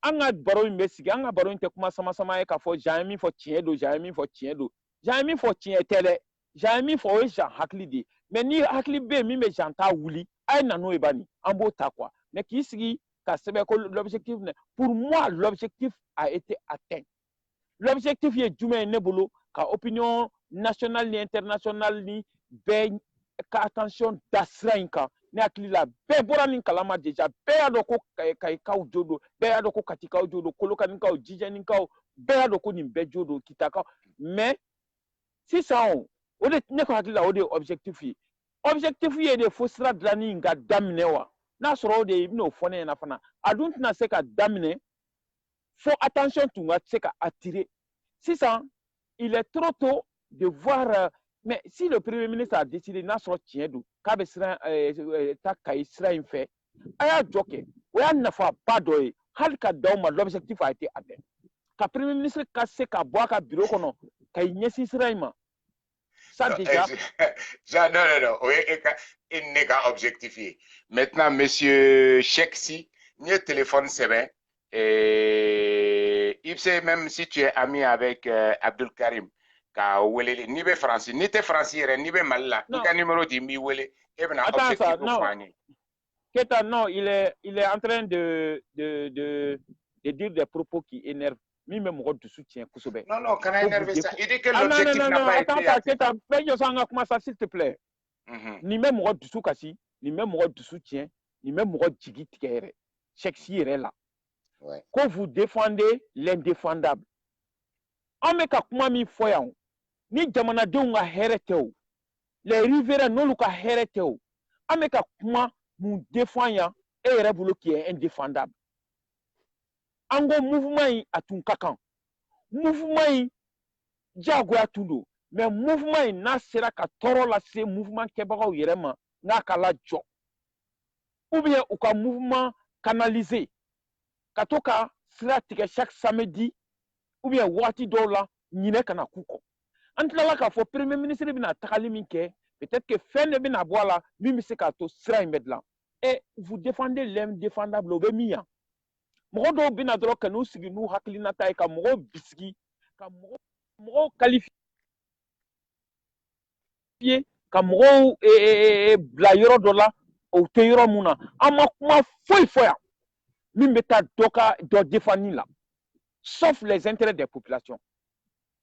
Anga baro investigate, anga baro inte kuma sama e ka fo jami fo tiedo, jami fo tele, jami fo e jan hakli di. Mais ni hakli be mi me janta wuli, ay nano e bani, ambo ta quoi. Mais qui sigi ka sebe ko l'objectif pour moi l'objectif a été atteint. L'objectif est djumé nebolo ka opinion nationale ni internationale ni be ka attention d'asrainka. Ne akili la bɛɛ bɔra nin kalama déjà bɛɛ y'a dɔn ko kayikaw jo don bɛɛ y'a dɔn ko katikaw jo don kolokanikaw jijɛnikaw bɛɛ y'a dɔn ko nin bɛɛ jo don kitakaw mais sisan o de ne ko hakili la o de ye objectif ye objectif ye de fo sira dilanni in ka daminɛ wa n'a sɔrɔ o de ye i bɛn'o fɔ ne ɲɛna fana a dun tɛna se ka daminɛ fo attention tun ka se ka attirer sisan il est trop tôt de voir mais si le Premier ministre a décidé n'a sɔrɔ tiɲɛ don k'a bɛ siran ta Kayi sira in fɛ a y'a jɔ kɛ o y'a nafaba dɔ ye hali ka d'aw ma l'objectif a été atteint ka Premier ministre ka se ka bɔ a ka bureau kɔnɔ ka i ɲɛsin sira in ma ça déjà. Non, o ye ne ka objectif ye maintenant monsieur Cheksi ni ye téléphone sɛbɛn il sait même si tu es ami avec Abdul Karim ka welele ni be français ni te français yɛrɛ ni be Mali la i ka numéro di mi wele e bɛna objectif fɔ an ye. Keta, non, il est en train de dire des propos qui énervent. Même moi, de soutien. Non, quand il énerve ça, il dit que l'objectif n'a pas été atteint. Keta, fais ça, s'il te plaît. Ni même moi, de soutien, ni même moi, de soutien, ni même moi, de tigre. Chèque est là. Quand vous défendez l'indéfendable. En me ka kuma mi foyan ni jamanadenw ka hɛrɛ tɛ o les riverains n'olu ka hɛrɛ tɛ o an bɛ ka kuma mun défend yan e yɛrɛ bolo qui est indéfendable an ko mouvement in a tun ka kan mouvement in diyagoya tun don mais mouvement in n'a sera ka tɔɔrɔ lase mouvement kɛbagaw yɛrɛ ma n'a ka lajɔ ou bien u ka mouvement canaliser ka to ka sira tigɛ chaque samedi ou bien waati dɔw la ɲinɛ kana k'u kɔ an tilala k'a fɔ premier ministre bɛna tagali min kɛ peut-être que fɛn de bɛna bɔ a la min bɛ se k'a to sira in bɛ dilan et vous défendez l'indéfendable o bɛ min yan mɔgɔ dɔw bɛna dɔrɔn ka n'u sigi n'u hakilinata ye ka mɔgɔw bisigi ka mɔgɔw qualifier ka mɔgɔw bila yɔrɔ dɔ la o tɛ yɔrɔ mun na an ma kuma foyi fɔ yan min bɛ taa dɔ défendre la sauf les intérêts des populations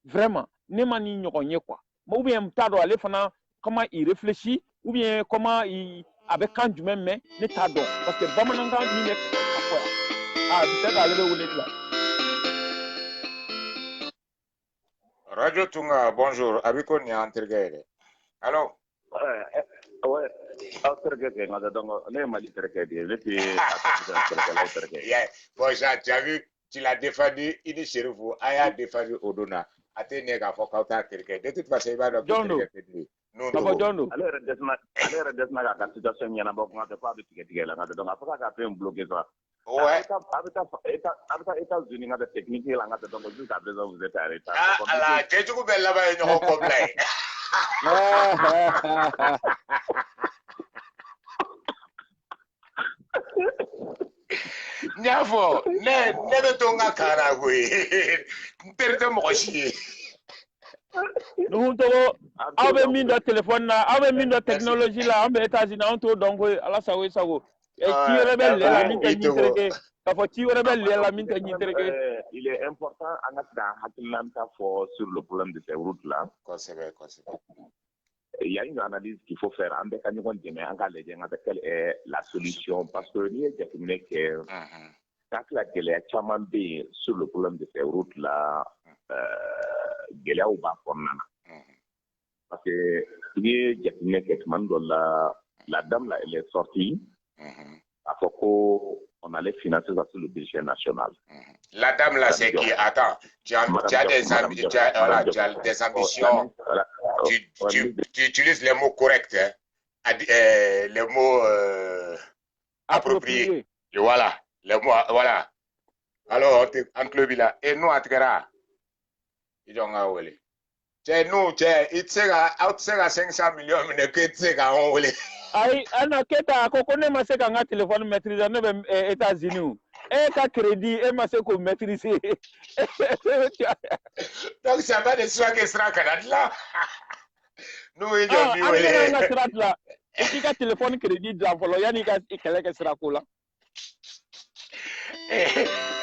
vraiment ne ma ni ɲɔgɔn ye quoi ou bien n t'a dɔn ale fana comment il réfléchit ou bien comment a bɛ kan jumɛn mɛn ne t'a dɔn parce que bamanankan min bɛ ka fɔ yan peut-être ale bɛ wele bila. Radio Tunga, bonjour. Abiko ni antergere. Allô? Ouais, tergué, donc, les Mali tergué, les pays, bon, tu as vu, tu l'as défendu, il est chez vous, Aya défendu Odona. Ate nega fokauta tergué. De toute façon, il va donc tergué. Non, non. Alors, desna la situation yana bok ngate pas de ticket la ngate donc après ça peut bloquer ça. Ouais. États-Unis ngate technique la ngate donc jusqu'à présent vous êtes arrêté. Ah là, tu es belle là-bas il y a un problème. Nyafo, ne tonga kana gwe. Perde mo chi. Nous aw bɛ min dɔ téléphone na aw bɛ min dɔ technologie la an bɛ États-Unis an t'o dɔn koyi ala sago i sago ci wɛrɛ bɛ lɛ la min tɛ ɲi tereke k'a fɔ ci wɛrɛ bɛ lɛ la min tɛ ɲi tereke. Il est important an ka taa hakililanta fɔ sur le problème de ces routes là. Kosɛbɛ. Il y a une analyse qu'il faut faire. An bɛ ka ɲɔgɔn dɛmɛ an ka lajɛ quelle est la solution parce que n'i ye jateminɛ kɛ hakili gɛlɛya caman bɛ yen sur le problème de ces routes là gɛlɛyaw b'a kɔnɔna na. Parce que n'i ye jateminɛ kɛ tuma dɔ la dame là elle est sortie a fɔ ko on allait financer ça sur le budget national. La dame là c'est qui? Attends, tu as des ambitions. Tu utilises les mots corrects, hein? Les mots appropriés. Et voilà, les mots, voilà. Alors, entre le là, et nous, à Tigara, ils ont envolé. Nous, il sera 500 millions, mais que tu sais, envolé. Ayi, ana keta ko ne ma se ka n ka téléphone maîtriser ne bɛ États-Unis e ka crédit e ma se k'o maîtriser. Donc ça va de soi que sera Canada. Nous ils ont dit oui. An ka sira dilan i k'i ka téléphone crédit dilan fɔlɔ yanni i ka kɛlɛ kɛ sira ko la.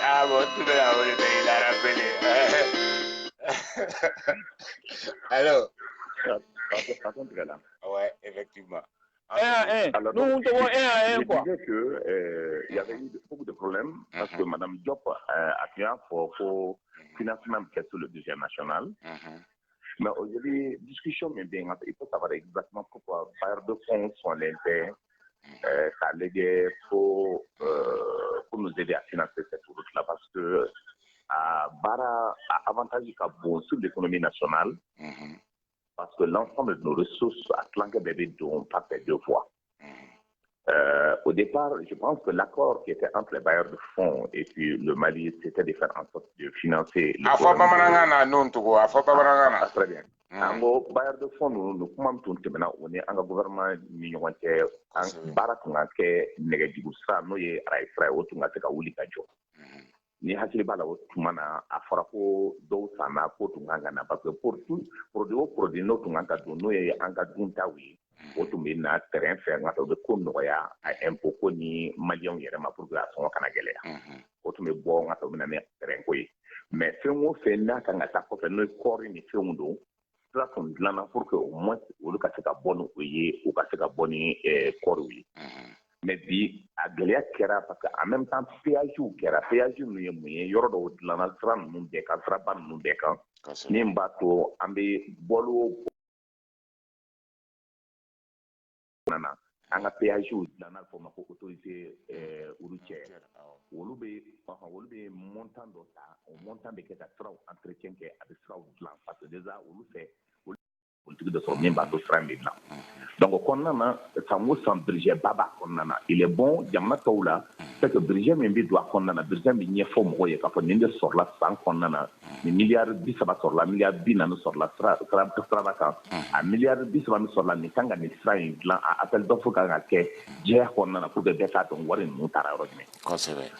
Ah bon, tu veux avoir il a rappelé. Alors. Ouais, effectivement. Nous devons quoi. Je disais que il y avait eu beaucoup de problèmes parce que Madame Diop a pu pour financement sur le budget national. Mais aujourd'hui, discussion mais bien, il faut savoir exactement pourquoi bailleurs de fonds sont légers, ça légué pour nous aider à financer cette route-là parce que Bara a avantage bon sur l'économie nationale. Parce que l'ensemble de nos ressources à Atlantique Bébé ont pas fait deux fois. Au départ, je pense que l'accord qui était entre les bailleurs de fonds et puis le Mali, c'était de faire en sorte de financer... Très bien. En gros, bailleurs de fonds, nous comment on est en gouvernement, nous avons barak nous ni hakili b'a la o tuma na a fɔra ko dɔw sanna ko tun kan ka na parce que pour tout produit o produit n'o tun kan ka don n'o ye an ka duntaw ye o tun bɛ na terrain fɛ nka o bɛ ko nɔgɔya a impôt ko ni maliyɛnw yɛrɛ ma pour que a sɔngɔ kana gɛlɛya o tun bɛ bɔ nka o bɛ na ni terrain ko ye mais fɛn o fɛn n'a kan ka taa kɔfɛ n'o ye kɔɔri ni fɛnw don sira tun dilanna pour que au moins olu ka se ka bɔ ni o ye u ka se ka bɔ ni kɔɔriw ye. Mais bi a gɛlɛya kɛra parce que en même temps péage kɛra péage ninnu ye mun ye yɔrɔ dɔw dilanna sira ninnu bɛɛ kan siraba ninnu bɛɛ kan min b'a to an bɛ bɔlo nana an ka péage dilanna fɔ ma ko autorité routière olu bɛ montant dɔ ta o montant bɛ kɛ ka siraw entretien kɛ a bɛ siraw dilan parce que déjà olu fɛ politique de son même bateau sera maintenant. Donc, Konana, Samo sans Brigitte Baba Konana, il est bon, Yamna Toula, c'est que Brigitte Mimbi doit Konana, Brigitte Mimbi est fort, il y a Ninde sur la sans Konana, les milliards 10 sur la, milliards 10 sur la, à milliards 10 sur la, Nikanga Nisra, à appel d'offre Kangake, Jer Konana pour des défats, on voit une montara.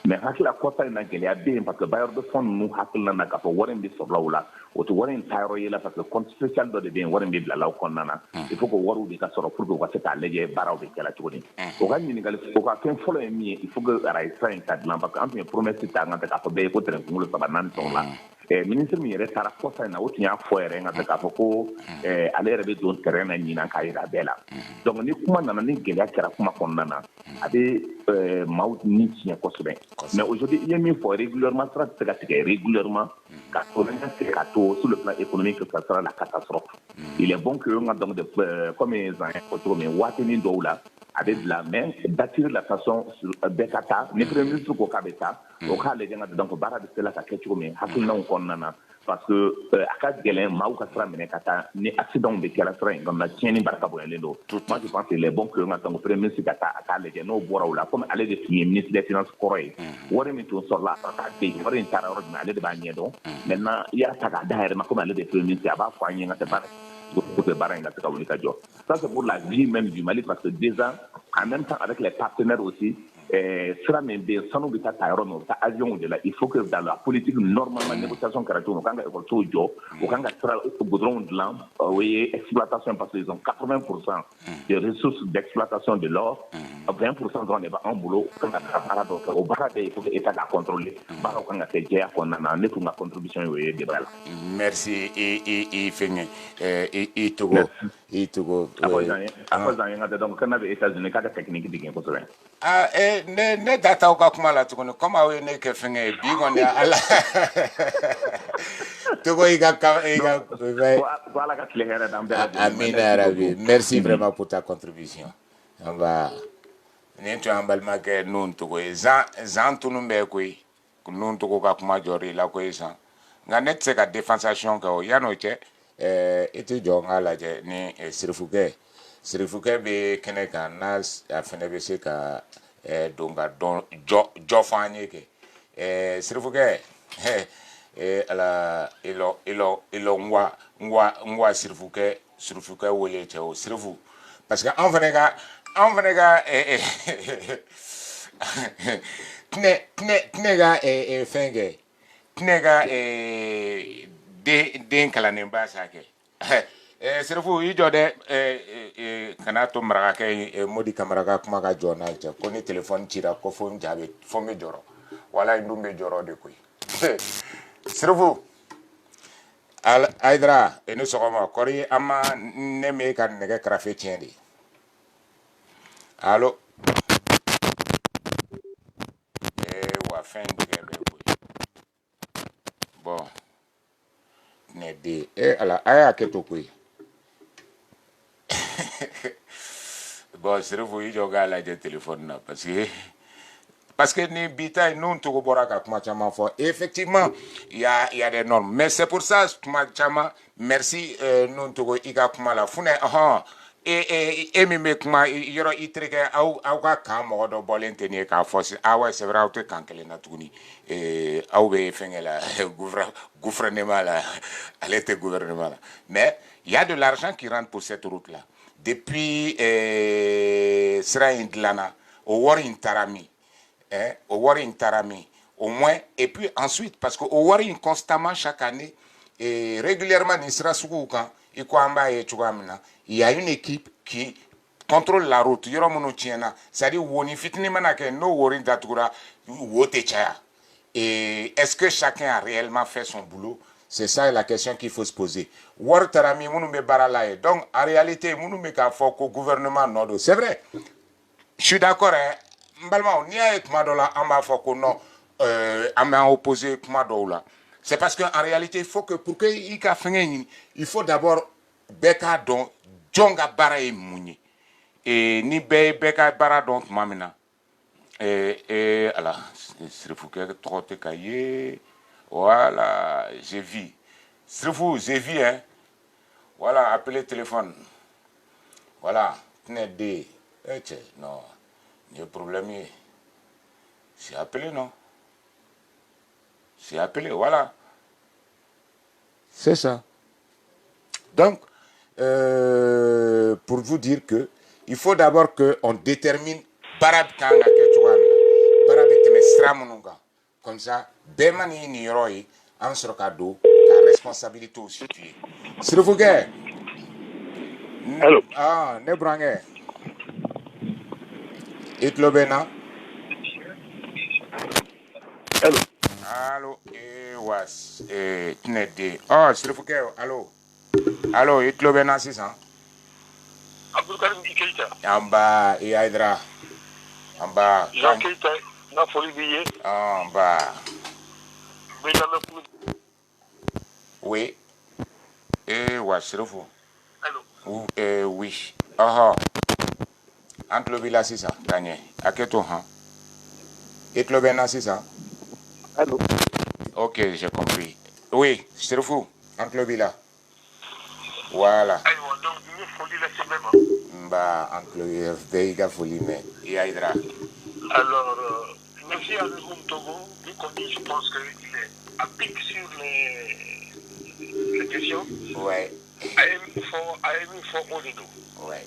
Mais Hakila Kota est a bien parce que Bayer de Fond nous Hakilana Kapo Warren de Soblaula, ou to Warren Tyroyela parce que compte spécial de bien Warren de la Konana, il faut que Waru de Cassoro pour que Wasseta allégué Barao de Kalatoni. Au Rang Nigal, il faut qu'un follow il faut que Raïsa et Kadlan, parce qu'un promesse est à Kapobe, pour le Sabanan sont là. Ministre mi yɛrɛ taara kɔsa in na o tun y'a fɔ yɛrɛ nka k'a fɔ ko ale yɛrɛ bɛ don terrain na ɲinan k'a yira bɛɛ la donc ni kuma nana ni gɛlɛya kɛra kuma kɔnɔna na a bɛ maaw ni tiɲɛ kosɛbɛ mais aujourd'hui i ye min fɔ régulièrement sira tɛ se ka tigɛ régulièrement ka tɔrɔnya tigɛ ka to sur le plan économique ça sera la catastrophe il est bon que n ka donc comme zan ye fɔ cogo min waatinin dɔw la a bɛ bila mais d'attirer l'attention bɛɛ ka taa ni premier ministre ko k'a bɛ taa o k'a lajɛ nka donc baara bɛ se la ka kɛ cogo min hakilinaw kɔnɔna na parce que a ka gɛlɛn maaw ka sira minɛ ka taa ni accident bɛ kɛra sira in kan na tiɲɛni barika bonyalen don moi je pense qu'il est bon que n ka donc premier ministre ka taa a k'a lajɛ n'o bɔra o la comme ale de tun ye ministre des finances kɔrɔ ye wari min tun sɔrɔla a ka bɛ yen wari in taara yɔrɔ jumɛn ale de b'a ɲɛdɔn maintenant i y'a ta k'a da yɛrɛ ma comme ale de premier ministre a b'a fɔ an ye n ka tɛ baara pour que baara in ka se ka wuli ka jɔ ça c'est pour la vie même du Mali parce que déjà en même temps avec les partenaires aussi sera min bɛ yen sanu bɛ taa yɔrɔ min o bɛ taa avion de la il faut que dans la politique normalement négociation kɛra cogo min o kan ka école jɔ o kan ka sira goudron dilan o ye exploitation parce qu'ils ont 80% des ressources d'exploitation de l'or 20% dɔrɔn de b'an bolo o kan ka taa baara dɔ kɛ o baara bɛɛ il faut que État k'a contrôler baaraw kan ka kɛ jɛya kɔnɔna na ne tun ka contribution y'o ye débat la. Merci i fɛngɛ i Togo i Togo. a fɔ zan ye n ka tɛ donc kana bɛ États-Unis k'a ka technique digi kosɛbɛ. ne da t'aw ka kuma la tuguni comme aw ye ne kɛ fɛngɛ ye bi kɔni ala Togo i ka voilà ka tile hɛrɛ d'an bɛɛ lajɛlen. Amina yarabi merci vraiment pour ta contribution. On va nin tun y'an balimakɛ nun Togo ye zan tunu bɛ koyi nun Togo ka kuma jɔr'i la koyi zan nka ne tɛ se ka défensation kɛ o yan'o cɛ i tɛ jɔ n k'a lajɛ ni Sirifukɛ bɛ kɛnɛ kan n'a fɛnɛ bɛ se ka don ka jɔ fɔ an ye kɛ Sirifukɛ ala ilo ngwa Sirifukɛ wele cɛ o Sirifu parce que an fɛnɛ ka tɛnɛ ka fɛn kɛ tɛnɛ ka den kalanenba sa kɛ Sirifu i jɔ dɛ kana to marakakɛ Modi Kamara ka kuma ka jɔ n'a cɛ ko ni téléphone cira ko fo n jaabi fo n bɛ jɔrɔ wala n dun bɛ jɔrɔ de koyi Sirifu Aïdara i ni sɔgɔma kɔri an ma ne m'e ka nɛgɛ karafe tiɲɛ de allo wa fɛn tigɛ bɛ koyi bon ne de ala a y'a kɛ to koyi bon Sirifu i jɔ k'a lajɛ téléphone na parce que ni bita nun Togo bɔra ka kuma caman fɔ effectivement il y a des normes mais c'est pour ça kuma caman merci nun Togo i ka kuma la funɛ e min bɛ kuma yɔrɔ i terikɛ aw ka kan mɔgɔ dɔ bɔlen tɛ nin ye k'a fɔ ouais c'est vrai aw tɛ kan kelen na tuguni aw bɛ fɛngɛ la gouvernement la ale tɛ gouvernement la mais il y a de l'argent qui rentre pour cette route là depuis sira in dilanna o wari in taara min au wari tarami au moins et puis ensuite parce que au wari constamment chaque année et régulièrement ni sera sugu kan iko amba ye chugamina il y a une équipe qui contrôle la route yoro munu tiena c'est-à-dire woni fitini manake no wori datugura wote chaya et est-ce que chacun a réellement fait son boulot? C'est ça la question qu'il faut se poser. War tarami munu be baralaye donc en réalité munu me ka fo ko gouvernement nodo c'est vrai je suis d'accord Mbalma, on y a kuma dɔ la an b'a fɔ ko non an b'an opposé kuma dɔw la c'est parce qu'en réalité il faut que pour que i ka fɛngɛ ɲini il faut d'abord bɛɛ k'a dɔn jɔn ka baara ye mun ye ni bɛɛ ye bɛɛ ka baara dɔn tuma min na ala Sirifukɛ tɔgɔ tɛ ka ye voilà j'ai vu Sirifu j'ai vu hein Voilà, appelez téléphone. Voilà, TND. Non, il y a un problème. C'est appelé, non? C'est appelé, voilà. C'est ça. Donc, pour vous dire que il faut d'abord qu'on détermine Barab Kanga Barab Temestramununga. Comme ça, Bemani Niroi, en Srokado, la responsabilité aussi située. S'il vous plaît. Allô. Ah, Nebrangue. Itlobena. Allô. Allô, was Tnede. Oh, s'il vous plaît, allô. Allô, Itlobena 600. Abdul Karim Keita. Amba, Yaidra. Amba. Jean Keita, na folie billet. Amba. Oui. Was, s'il vous plaît. Allô. Oui. Ah, entre le village 600, gagné. À quel tour, hein? Itlobena 600. Allô. Ok, j'ai compris. Oui, c'est fou. Entre le village. Voilà. Donc, il folie la semaine. Bah, entre le village, folie, mais il y a Hydra. Alors, merci à Legoum Togo, vu qu'on dit, je pense qu'il est à pic sur les questions. Ouais. AMI faut au dedo. Ouais.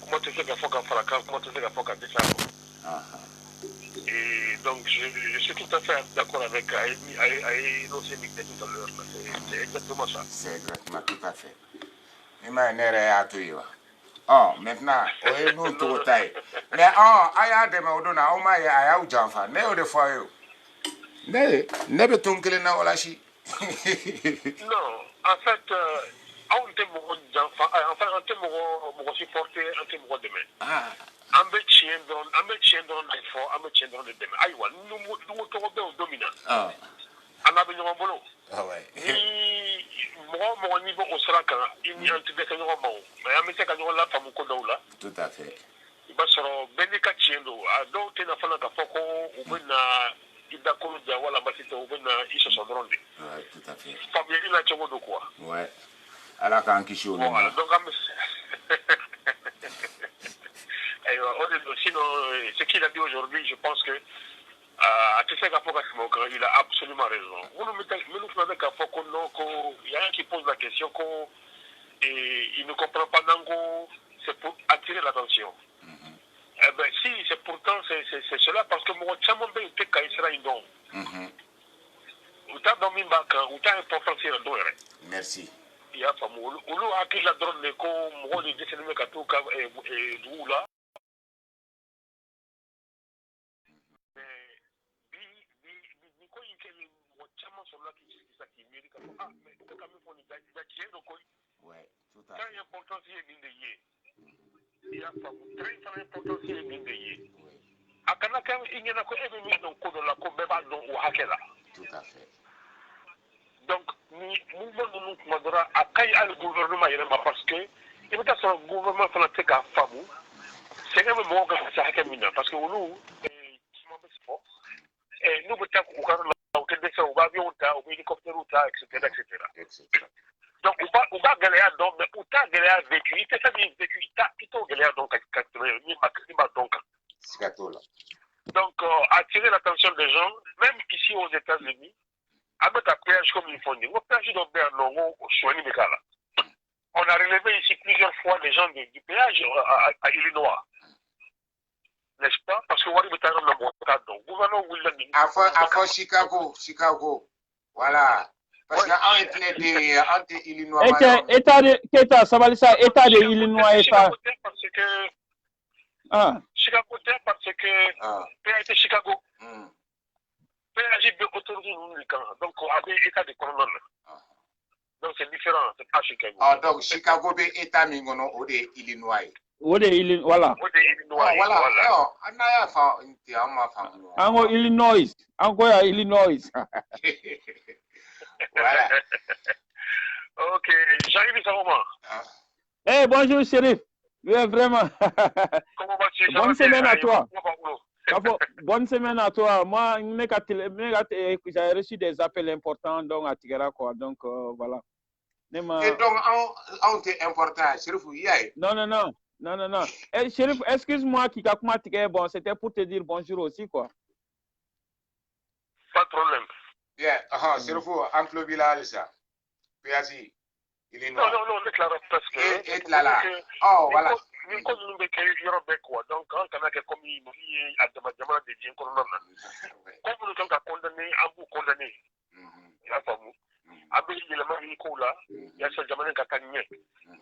Comment tu fais qu'à faire qu'à Faraka, comment tu fais qu'à faire qu'à Dessaro. Et donc, je suis tout à fait d'accord avec AMI Nosémique tout à l'heure. C'est exactement ça. C'est exactement tout à fait. Il m'a énervé à tout. Oh, maintenant, oui, nous tout taille. Mais oh, aya de me odona, oh my, aya ou janfa, ne o de foyer. Ne be tunkele na olashi. Non, en fait, on te mourra d'enfant, enfin, on te mourra supporter, on te mourra demain. Un peu chien dans l'effort, un peu chien dans le demain. Aïwa, nous te dominant. On a besoin de boulot. Ah ouais. Ni mon niveau au Sraka, il n'y a un petit peu de moment. Mais on me dit qu'on a la femme au là. Tout à fait. Il va se bénéficer chiendo. À d'autres, il a fallu qu'à Foko, ou bien il a connu de la basité, ou bien il se sont rendus. Ouais, tout à fait. Fabien, il a tué de quoi? Ouais. Alors, quand il chou, voilà, donc, sinon, ce qu'il a dit aujourd'hui, je pense que il a absolument raison. Vous nous mettez qu'à Foko, il y a un qui pose la question, et il ne comprend pas Nango, c'est pour attirer l'attention. Eh bien, si, c'est pourtant, c'est cela, parce que mon chambre était quand il sera une don. Ou t'as dormi ou t'as important sur un don. Merci. Il y a pas mou. Ou l'eau a pris la drone de con, moi, les décennies de Katou, et d'où là. Mais, quand il y a mon chambre sur là qui mérite, ah, mais c'est quand même pour les gars, donc, ouais, tout à fait. Très important, c'est il y a pas très important, c'est l'indénié. À Kanaka, il y en a qu'un ennemi dans le code de la Kobeba, donc, ou Hakela. Tout à fait. Donc, nous devons nous à Kaï le gouvernement, parce que, il y a un gouvernement qui a fait Famou, c'est quand même bon que ça a été parce que nous, et nous, on va avion, on hélicoptère, etc. Donc, on va gagner donc, mais on t'a gagné vécu, il t'a vécu, il t'a gagné donc, donc, attirer l'attention des gens, même ici aux États-Unis, avec un péage comme il faut dire. On a relevé ici plusieurs fois les gens du péage à Illinois. N'est-ce pas? Parce que Wari Bitaram n'a pas de gouvernement William. Avant Chicago. Voilà. Parce que entre Illinois. État, ça va le ça, État de Illinois, État. Parce que. Chicago, parce que. PAT Chicago. PAG de autorisé donc on avait État de colonel. Donc c'est différent, c'est pas Chicago. Ah, donc Chicago est État Mingono ou de Illinois. Ou de Illinois, voilà. Ou de Illinois. Voilà. En Illinois. Encore Illinois. Voilà. Ok, j'arrive à ce moment. Eh, bonjour, Chérif. Oui, vraiment. Comment vas-tu? Bonne semaine à toi. Bonne semaine à toi. Moi, j'ai reçu des appels importants donc à Tigara, quoi. Donc, voilà. Et donc, on est important, Chérif, Non. Eh, Chérif, excuse-moi, Kikakumatike, bon, c'était pour te dire bonjour aussi, quoi. Pas de problème. Bien, Chérif, Amplovila, ça. Puis, il est noir. Non, déclare parce que. Et là. Oh, voilà. Ni ko nous be kay yoro be quoi donc quand kana ke comme il y a de jama de bien ko non na ko nous ka condamné abu condamné ya famu abe il le mari ko la ya sa jama ka tanye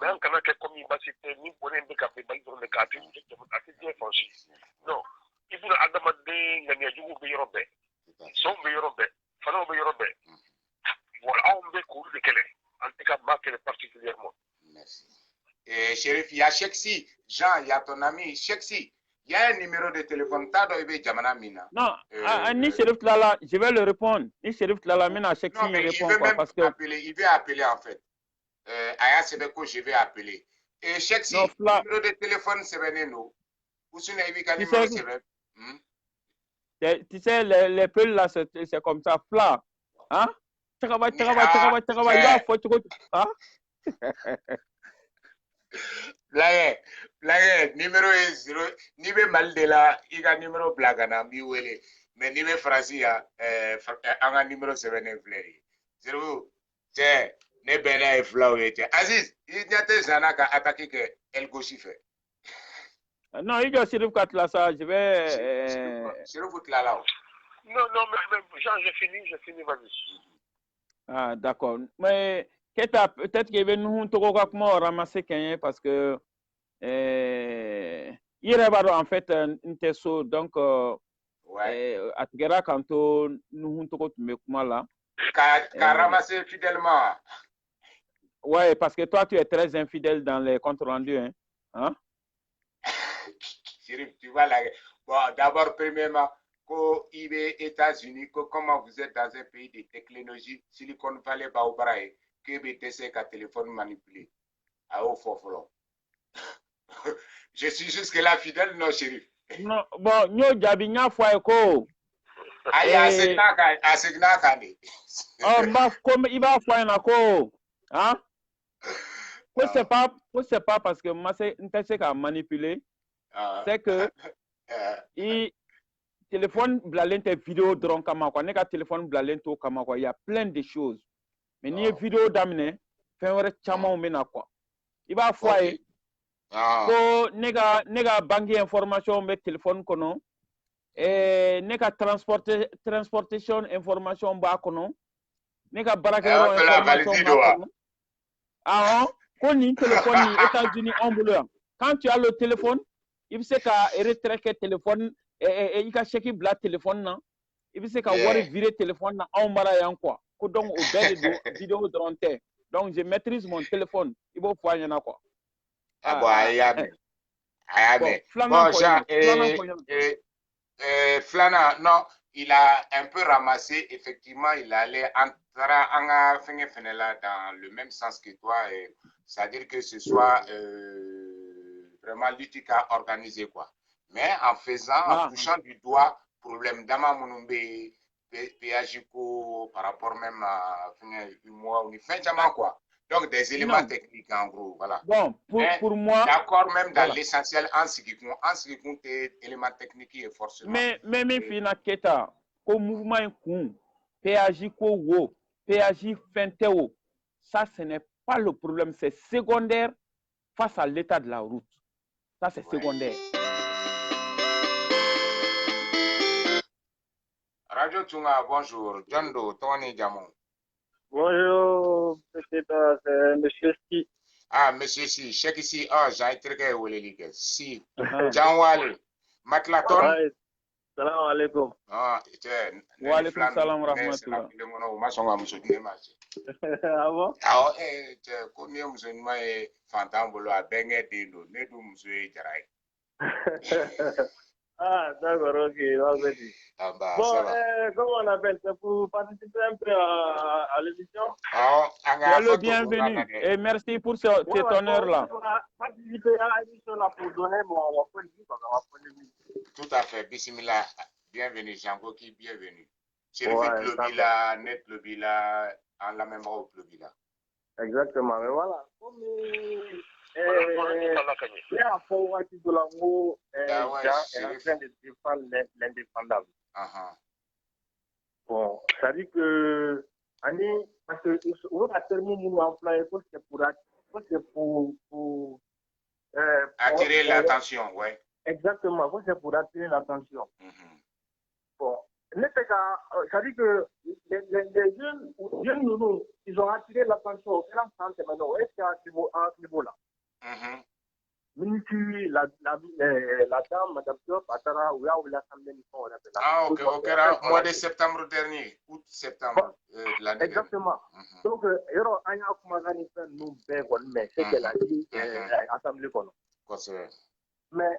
mais kana ke comme il va citer ni bonen de ka be ba yoro de ka tu ati bien franchi non il faut adama de ngani jugu be yoro be so be yoro be fano be yoro be voilà on be ko de kele en tout cas marqué particulièrement. Merci. Et Chérif, il y a Cheksi, Jean, il y a ton ami Cheksi. Il y a un numéro de téléphone. Non, ni Chérif Tlala, je vais le répondre. Ni Chérif Tlala, Mina Cheksi, non, mais il répond veut quoi même parce que... appeler, il veut appeler en fait. Aya Sebeko, je vais appeler. Et Cheksi, numéro de téléphone, c'est Beneno. Où est-ce que numéro c'est Tu sais, les peuls là, c'est comme ça, plat. Hein? Il va faut hein? Blague, numéro est 0. Ni be mal de la, il y a numéro blagana, mi wele. Mais ni be frasi ya, un numéro 7 fleury. 0, c'est, ne bena e flau ete. Aziz, il n'y a pas de ka attaquer que El Gauchi fait. Non, il y a Chérif Katla, ça, je vais. Chérif Katla. Non, mais Jean, j'ai fini, vas-y. Ah, d'accord. Mais peut-être qu'il va nous ramasser quelqu'un parce que il va en fait un tesso donc à Tigera quand nous comment là. Qu'à ramasser fidèlement. Ouais, parce que toi tu es très infidèle dans les comptes rendus, hein? Tu vois là. Bon, d'abord, premièrement, qu'aux États-Unis, comment vous êtes dans un pays de technologie, Silicon Valley, Baobrae, que BTC qu'à téléphone manipulé. À haut fort. Je suis jusque-là fidèle, non, Chérif? Non, bon, nous, Jabinya Fouaeko. Aïe, Asigna Kane. Oh, comme il va faire un accord. Hein? C'est pas parce que moi, c'est une tête à manipuler. C'est que il téléphone blalen tes vidéos drone comme quoi, n'est téléphone blalen to comme quoi, il y a plein de choses. Mais ni vidéo d'amener, fait un chama ou mena quoi. Il va faire ko nega banque information avec téléphone kono et nega transportation information ba kono nega barakero information ba kono. Ah ko ni téléphone ni États-Unis en boulot. Quand tu as le téléphone, il sait qu'à retraiter téléphone et il a checké bla téléphone là, il sait qu'à voir virer téléphone là en mara yan quoi. Ko donc au bel vidéo drone. Donc je maîtrise mon téléphone. Il faut faire yana quoi. Ah bon, ayame. Bon, Jean, Flana, non, il a un peu ramassé, effectivement, il allait entrer dans le même sens que toi, c'est-à-dire que ce soit vraiment l'UTICA organisé, quoi. Mais en faisant, en touchant du doigt, problème d'Ama Mounumbe, PHICO, par rapport même à moi, on y fait jamais, quoi. Donc, des éléments techniques, en gros, voilà. Bon, pour moi... D'accord, même dans l'essentiel, en ce qui compte, éléments techniques et forcément... Mais fina keta, ko mouvement kun, PAJ ko wo, PAJ fenteo, ça ce n'est pas le problème, c'est secondaire face à l'état de la route. Ça c'est secondaire. Radio Tunga, bonjour. John Do, Tony Jamon. Bonjour, c'est Monsieur Si. Ah, Monsieur Si, chèque ici. Ah, j'ai été au Si. Jean Wale. Matlaton. Salam alaikum. Ah, wa alaikum salam wa rahmatullah. Ah bon? Ah, comme nous sommes fantômes, à Bengue Dino, ne nous Ah, d'accord, ok, vas-y. Ah, bah, bon, ça va. comment on appelle? C'est pour participer un peu à l'émission? Ah, le bienvenu et merci pour cet honneur-là. Participer à l'émission là pour donner mon point de vue. Tout à fait, bismillah. Bienvenue, Jean-Goki, bienvenue. C'est le Plobila, Net Plobila, en la même robe Plobila. Exactement, mais voilà. Comme il a fort de l'amour, Jean est en train de défendre l'indépendable. Bon, ça dit que, parce que on a terminé l'emploi, c'est pour attirer l'attention, oui. Exactement, c'est pour attirer l'attention. Bon, ça dit que les jeunes nounous, ils ont attiré l'attention au grand centre maintenant. Est-ce qu'à ce niveau-là? Ministre, la dame, Madame Diop, Atara, ou l'Assemblée nationale. Ah, ok, au mois de septembre dernier, août, septembre l'année. Exactement. Donc, il y a un Kumagani, nous, mais c'est qu'elle a dit, Assemblée nationale. Mais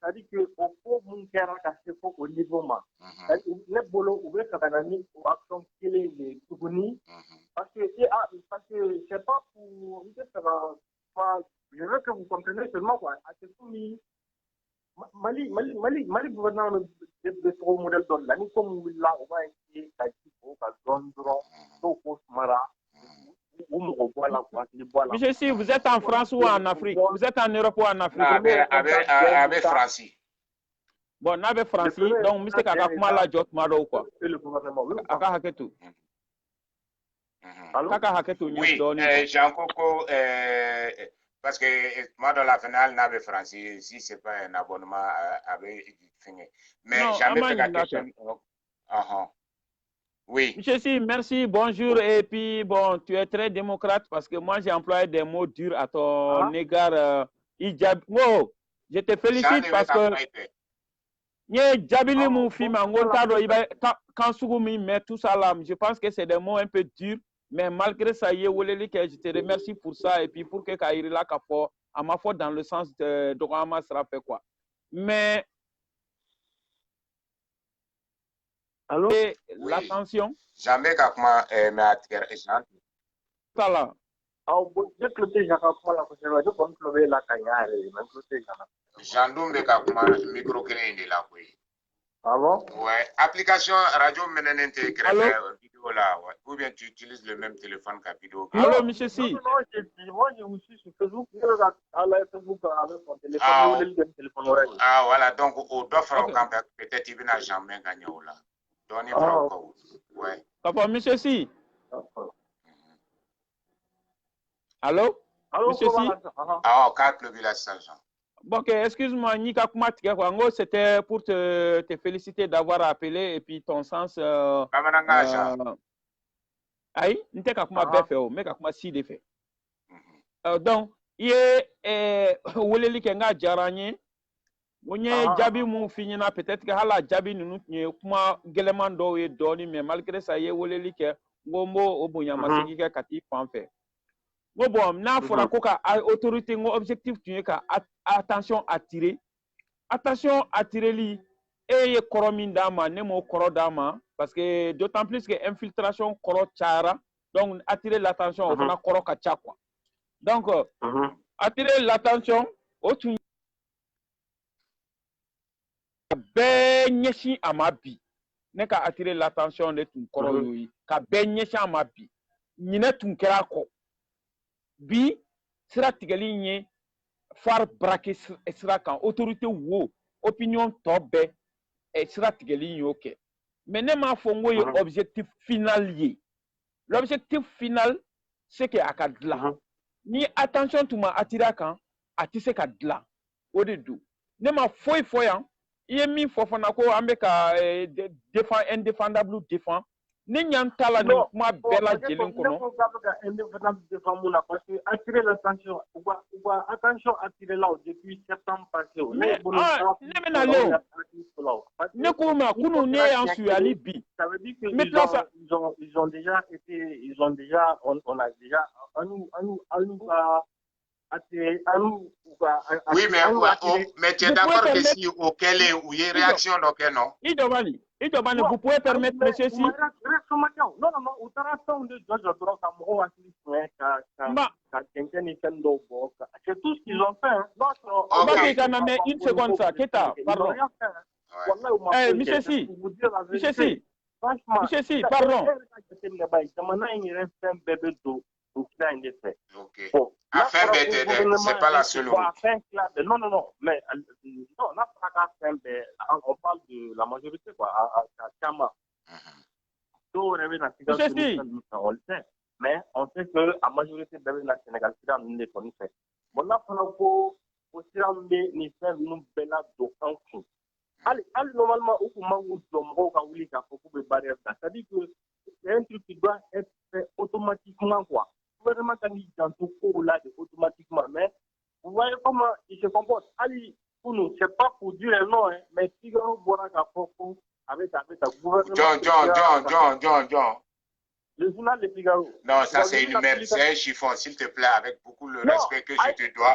ça dit que au fond, mon cœur a cassé au niveau ma. Les bolos ouverts à l'année pour action qu'il est les souvenirs. Parce que c'est pas pour. Je veux que vous compreniez seulement quoi. C'est tout mis. Mali gouvernement de trop modèle donne l'année comme là on va essayer d'agir pour zone droit, pour Mara. Monsieur, si vous êtes en France ou en Afrique, vous êtes en Europe ou en Afrique? Avec Francie. Bon, avec Francie, donc monsieur Kakakuma la jot malo quoi. Aka haketu. Kaka haketu oui, Jean Coco, parce que moi dans la finale n'avait Francie, si c'est pas un abonnement avec fini. Mais jamais fait la question. Oui. Monsieur Si, merci, bonjour. Et puis, bon, tu es très démocrate parce que moi, j'ai employé des mots durs à ton égard. Oh, je te félicite parce que tout ça là, je pense que c'est des mots un peu durs, mais malgré ça, je te remercie pour ça et puis pour que Kairila Kapo, à ma faute dans le sens de Rama sera fait quoi. Mais l'attention. Jamais Kakma m'attiré. Ça là. J'endomme Kakma micro de la oui. Ah bon? Ouais. Application radio mène vidéo là. Ouais. Ou bien tu utilises le même téléphone qu'à vidéo. Allô, monsieur Si. Moi, j'ai aussi sur Facebook. Facebook avec mon téléphone. Ah, voilà. Donc, au d'offre, peut-être il n'a jamais gagné là. Donnez encore. Ouais. Papa, monsieur Si. Allô? Monsieur Si. Ah, 4 le village Saint-Jean. Bon, ok, excuse-moi, Nika Kumatika, c'était pour te féliciter d'avoir appelé et puis ton sens. Aïe, n'était qu'à comment faire, mais qu'à comment si de fait. Donc, il est Woleli Kenga Jarani, Mounye Jabi Mou Finina, peut-être que Hala Jabi nous kuma Gelemando et Doni, mais malgré ça, il est Woleli Ke, Gomo, Obuyama, Siki Kati, Panfe. Bon, na fora ko ka autorité ngo objectif tu ka attention attirer li et koromin dama ne mo koro dama parce que d'autant plus que infiltration koro chara donc attirer l'attention on a koro ka cha quoi donc attirer l'attention au tu be nyeshi amabi ne ka attirer l'attention de tu koro yi ka be nyeshi amabi nyine tun kera ko bi sira tigali nye far braquer sira kan autorité wo opinion tobe sira tigali nye ok mais ne ma fongo ye objectif final lié l'objectif final c'est que akadla ni attention tu ma atira kan atise kadla odedu ne ma foyan ye mi fofana ko ambeka défend indéfendable défend ni nyantala ni kuma bela jelen kono parce que attirer l'attention attention attirer là depuis septembre passé mais ne mena leo ne kuma kunu ne yan su ali bi ça veut dire que ils ont déjà été on a déjà oui, mais tu es d'accord que si auquel il y a réaction, donc non. Vous pouvez permettre, monsieur Si. Non, c'est tout ce qu'ils ont fait. Mais une seconde, ça, Keta, pardon. Monsieur Si, franchement, Monsieur Si, pardon. Ok. Bon, Afin d'être, c'est pas la seule route. Non, mais non, on parle de la majorité, quoi, à Chama. On le sait, mais on sait que la majorité de la Sénégal, c'est dans le connaissons. Bon, là, on a aussi les faits nous bella d'aucun. Allez, normalement, au moment où c'est-à-dire que c'est un truc qui doit être fait automatiquement, quoi. Le gouvernement, quand il dans tout cours là, automatiquement, mais vous voyez comment il se comporte. Allez, pour nous, c'est pas pour dire non, hein, mais si on voit qu'à Foko, avec le gouvernement. John. Le journal de Figaro. Non, ça c'est une merde, c'est un chiffon, s'il te plaît, avec beaucoup le respect que je te dois.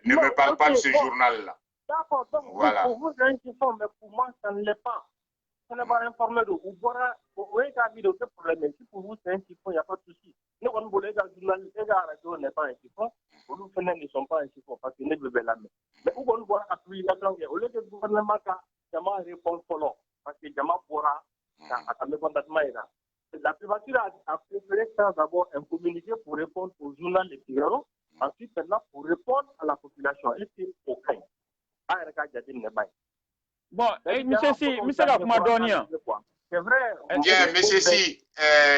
Ne me parle pas de ce journal-là. D'accord, donc voilà. Pour vous, c'est un chiffon, mais pour moi, ça ne l'est pas. Ça n'est pas informé de vous. Vous voyez qu'à dire aucun problème. Si pour vous, c'est un chiffon, il n'y a pas de souci. Nous, on voulait que le journal, les gars, la radio n'est pas un chiffon. Pour nous, ne sont pas un chiffon parce qu'ils ne veulent pas la main. Mais où on voit l'application, au lieu que le gouvernement répond solo, parce que Jama pourra, à me contacter. La privature a préféré faire d'abord un communiqué pour répondre au journal de Figaro, ensuite maintenant pour répondre à la population. Et c'est aucun. Bon, monsieur Si, monsieur Gafmadonia. C'est vrai. Bien, monsieur Si,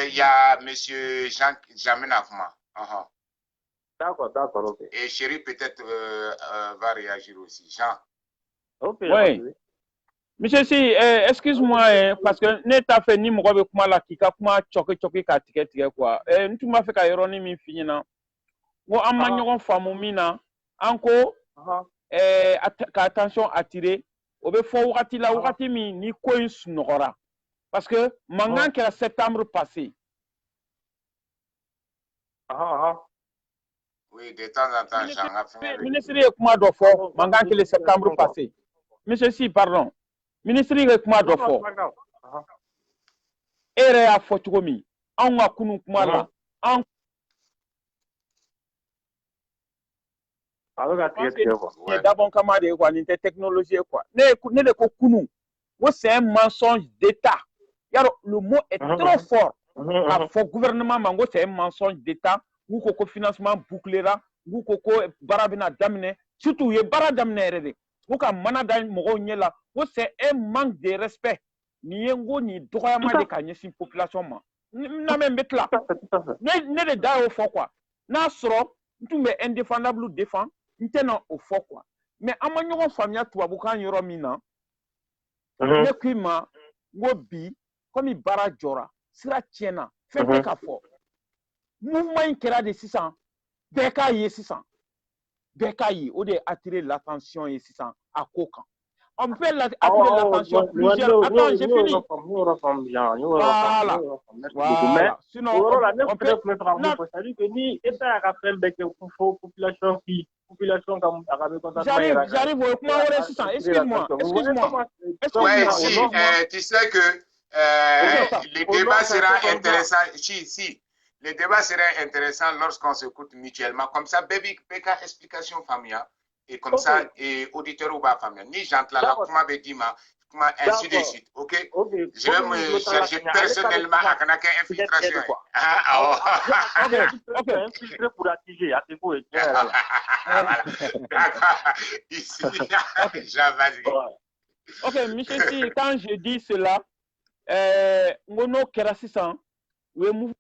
il y a monsieur Jean Jamenafma. D'accord, ok. Et Chéri peut-être va réagir aussi. Jean. Ok. Oui. Monsieur Si, excuse-moi, parce que ne t'a fait ni moi avec moi là qui kuma choqué tige quoi. Tu m'as fait ka ironi mi finina. Wo amma nyogon famu mina anko ka attention attirer o be fo wakati mi ni ko nogora. Parce que mangan que septembre passé. Oui, de temps en temps, Jean a fait. Ministre est kuma do fo mangan que le septembre passé. Monsieur Si, pardon. Ministre est kuma do fo. Ere a fo tugomi. An wa kunu kuma la. An d'abord comment de quoi n'était technologie quoi. Ne le ko kunu. C'est un mensonge d'État. Le mot est trop fort. A fo gouvernement mango c'est un mensonge d'État. Ou koko financement bouclé là. Ou koko barabina damine. Surtout ye baradamine rede. Ou ka manada mogo nyela. C'est un manque de respect. Ni yengo ni droyama de kanyesi population ma. Na même betla. Ne le da au fond quoi. Na soro, tu me indéfendable ou défend, n'tena au fond quoi. Mais à mon famille toi boucan yoro mina. Ne kuima wobi comme il bara jora. Sira tiena. Fait ka fort. Mouvement qui a de 600. Beka yi 600. Beka yi au de attirer l'attention et 600 à Kokan. On peut attirer l'attention plusieurs. Attends, j'ai fini. Voilà. Sinon, on peut J'arrive au point où excuse-moi. Ouais, si, tu sais que le débat sera intéressant. Si. Le débat serait intéressant lorsqu'on s'écoute mutuellement. Comme ça, Baby Peka explication familiale. Et comme ça, et auditeur ou pas familial. Ni j'entre là, comme m'avait dit, ainsi de suite. Ok? Je vais me chercher personnellement à Kanaka infiltration. Ok. Infiltré pour attirer. Ici, vas-y. Ok, monsieur Si, quand je dis cela, Mono Kerasisan, le mouvement.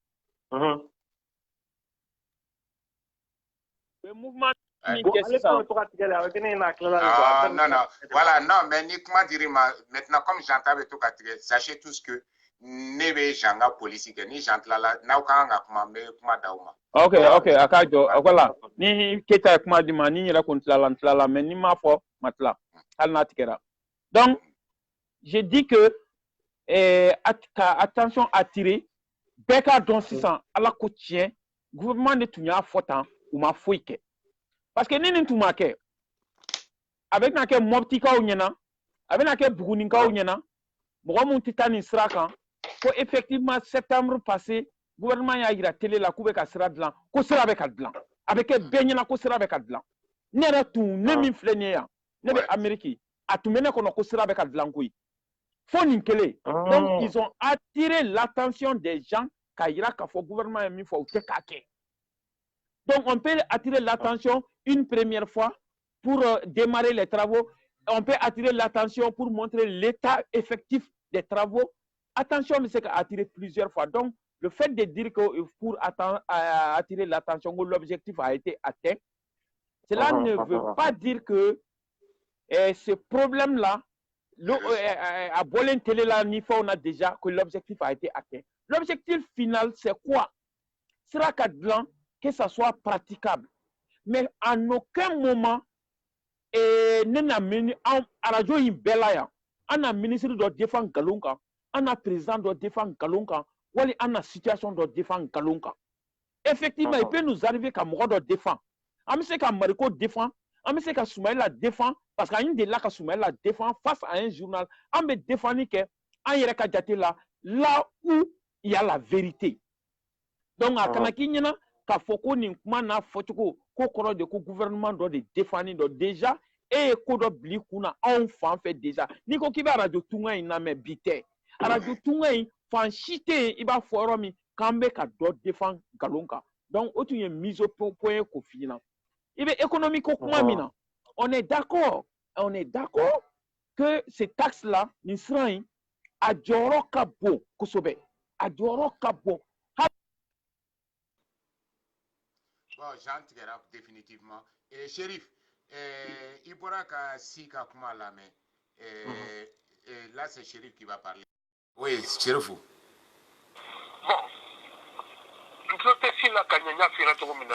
Le mouvement. Non. Voilà, non, mais ni comment dire, maintenant, comme j'entends avec tout sachez tous que Nebe Janga politique, ni j'entends là, Naukanga, kuma Dauma. Ok, Akajo, voilà. Ni Keta kuma dima, ni la contre la, mais ni ma foi, matla. Alnatikera. Donc, je dis que, attention à tirer. Beka don 600 à la côtière, gouvernement de Tounia Fotan ou ma fouike. Parce que nini Toumake, avec nake Moptika ou Nyena, avec nake Bourouninka ou Nyena, Moramon Titani Srakan, pour effectivement septembre passé, gouvernement a eu la télé la coupe à Sera blanc, qu'on sera avec Adlan, avec Benyana qu'on sera avec Adlan. Nera tout, Nemi Flenia, Nebe Amérique, à tout mener qu'on a sera avec Adlan. Foninkele. Donc, ils ont attiré l'attention des gens quand il y a le gouvernement a mis au Tekake. Donc, on peut attirer l'attention une première fois pour démarrer les travaux. On peut attirer l'attention pour montrer l'état effectif des travaux. Attention, mais c'est attirer plusieurs fois. Donc, le fait de dire que pour attirer l'attention, l'objectif a été atteint, cela ne veut pas dire que ce problème-là, à Bolin Télé, là, on a déjà que l'objectif a été atteint. L'objectif final, c'est quoi? Sera que ça soit praticable. Mais en aucun moment, on a ministre de défense Galunga, on a président de défense Galunga, ou on a situation de défense Galunga. Effectivement, il peut nous arriver qu'à Moura de défense. On sait qu'à Mariko défend, on sait qu'à Soumaïla défend, parce qu'à une de là qu'à Soumaïla défend face à un journal, on me défendre que là où il y a la vérité. Donc, à Kanakinyana, ka foko ni kuma na fotuko ko koro de ko gouvernement do de défendre do déjà et ko do bli kuna on fan fait déjà ni ko kiba radio tunga ina me bité radio tunga fan chité iba foromi kambe ka do défendre galonka donc otu ye mise au point ko fina ibe économique ko kuma mina on est d'accord que ces taxes là ni serain a joro kabo kusobe a joro kabo. Bon, j'entrerai définitivement. Et Chérif, il pourra si Kakuma là, mais là c'est Chérif qui va parler. Oui, Chérif. Bon.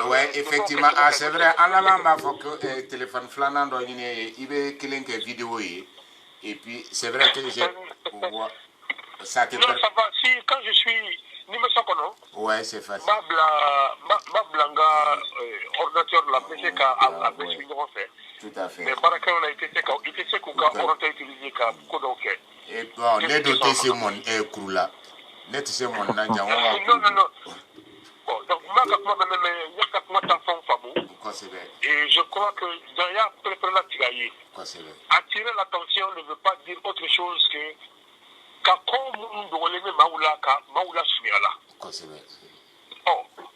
Oui, effectivement. Ah, c'est vrai. En allant, il faut que le téléphone flanant, il va quelques vidéos. Et puis, c'est vrai que j'ai. Ça te permet. Ça va. Si, quand je suis. Ouais, c'est facile. Ma blanga ordinateur la PC qu'a fait. Tout à fait. Mais Baraka on a été fait qu'il était ordinateur utilisé comme code. Et bon, les deux c'est mon là. Net c'est mon non. Bon, donc moi et je crois que dans la préparer attirer l'attention ne veut pas dire autre chose que oh,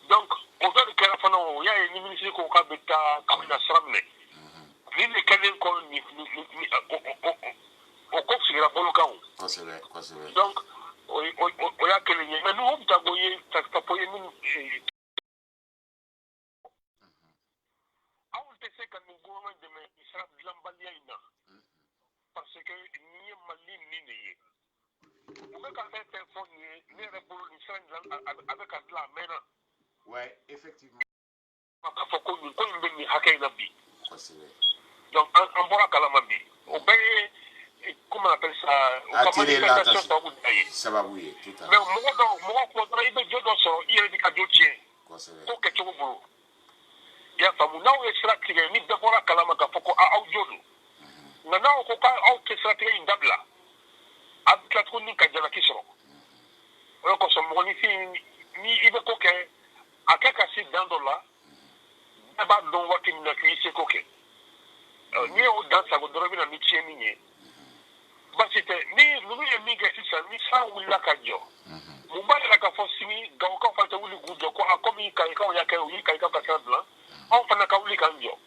donc, on veut que la fin, il y a une ministre qui a été comme une assemblée. Ni les Canadiens qu'on ni au cours sur la Bolocan. Donc, on y a que les mais nous, on t'a voyé, t'as pas eu une. On te sait quand nous gouvernement de Israël de l'Ambaliaïna. Parce que ni Mali ni Né. Ouais, effectivement. Donc, en bon calamabi. Comment on appelle ça? Attirer l'attention. Ça va bouiller, tout à fait. Mais moi, il y a des cadeaux tiens. Il y a pas mon nom, il sera tiré, ni d'abord à Kalamaka, Foko à Audiodo. Maintenant, on peut pas sera tiré une dable là. Avec la trône qui a déjà qui sont. On consomme ni il veut coquer à quelques sites dans là. D'abord, dans what il n'a qu'une c'est coquet. Ni au dans sa godrevine à métier minier. Bah c'était ni nous y a mis que ça ni ça ou la cadio. Mon bar la cafosimi, gauka fata ou le goût de quoi comme il caïka ou yaka ou yaka caca blanc. On fait la caouli candio.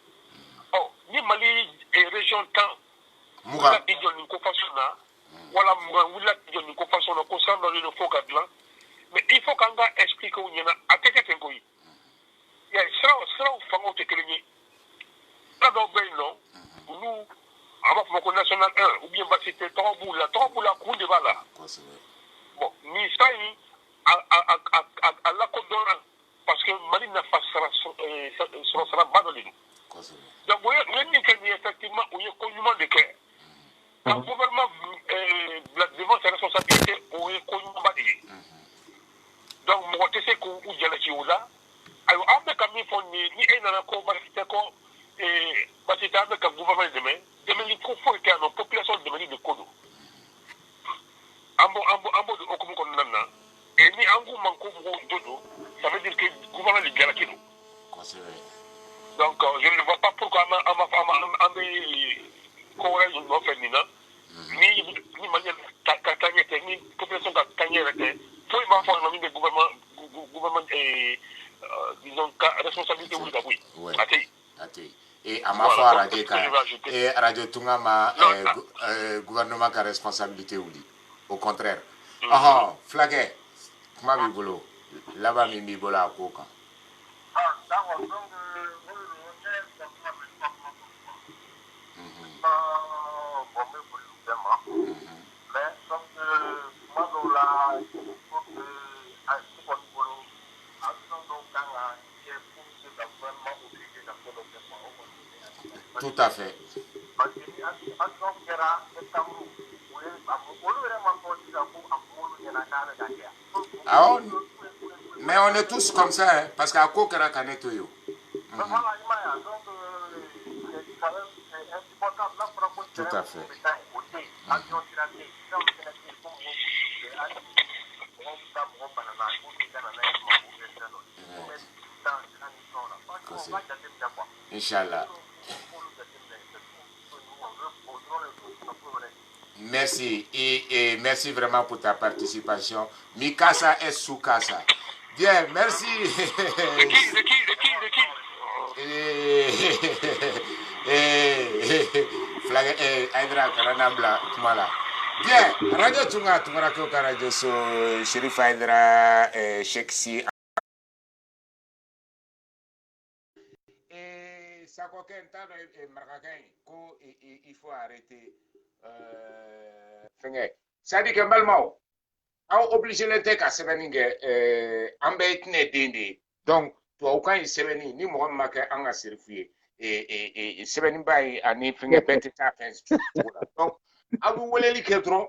Oh, ni Mali et région temps. Mouga idiot ni confessionna. Voilà, mais il faut qu'on explique qu'il y a à quelqu'un qui il y a un fameux technique. Là, non, nous, avant que national 1, ou bien c'était trop pour la cour de Vala. Bon, ni ça, à la côte d'Oran, parce que Mali n'a pas sera bas de nous. Donc, vous voyez, effectivement, il y a un connument de cœur. Le gouvernement devant ses responsabilités au économie. Donc, moi, je sais qu'on y a la chiola. Alors, avec un mifon, ni un accord, et c'est avec un gouvernement demain, il faut que la population demande de Kodo. En mode de Okomokonana, et ni en gros manco dodo, ça veut dire que le gouvernement est bien à Kino. Donc, je ne vois pas pourquoi on ni manière ni population ka kanye rete faut il va faire un gouvernement disons responsabilité ou d'abord ati et à ma foi radio et radio tunga ma gouvernement ka responsabilité ou au contraire flagué comment bi bolo là-bas mi bolo a ko kan d'accord donc mais donc moi là tout à fait. Ah, mais on est tous comme ça, hein, parce qu'à quoi qu'on a tout. Tout à fait. Inch'Allah. Merci et merci vraiment pour ta participation. Mikasa et Sukasa. Bien, merci. Aydra Karanabla Kumala. Bien, Radio Tunga Tungarako Radio so Sheriff Aydra Sheksi. Ça coquin tant marquin il faut arrêter. Ça dit que Malmao a obligé le tek à Seveningue embêtné dindi. Donc, toi, aucun il Seveni, ni moi, marqué en a servi et Sevenimbai a ni finger bête à faire. Donc, à vous voulez les quelqu'un,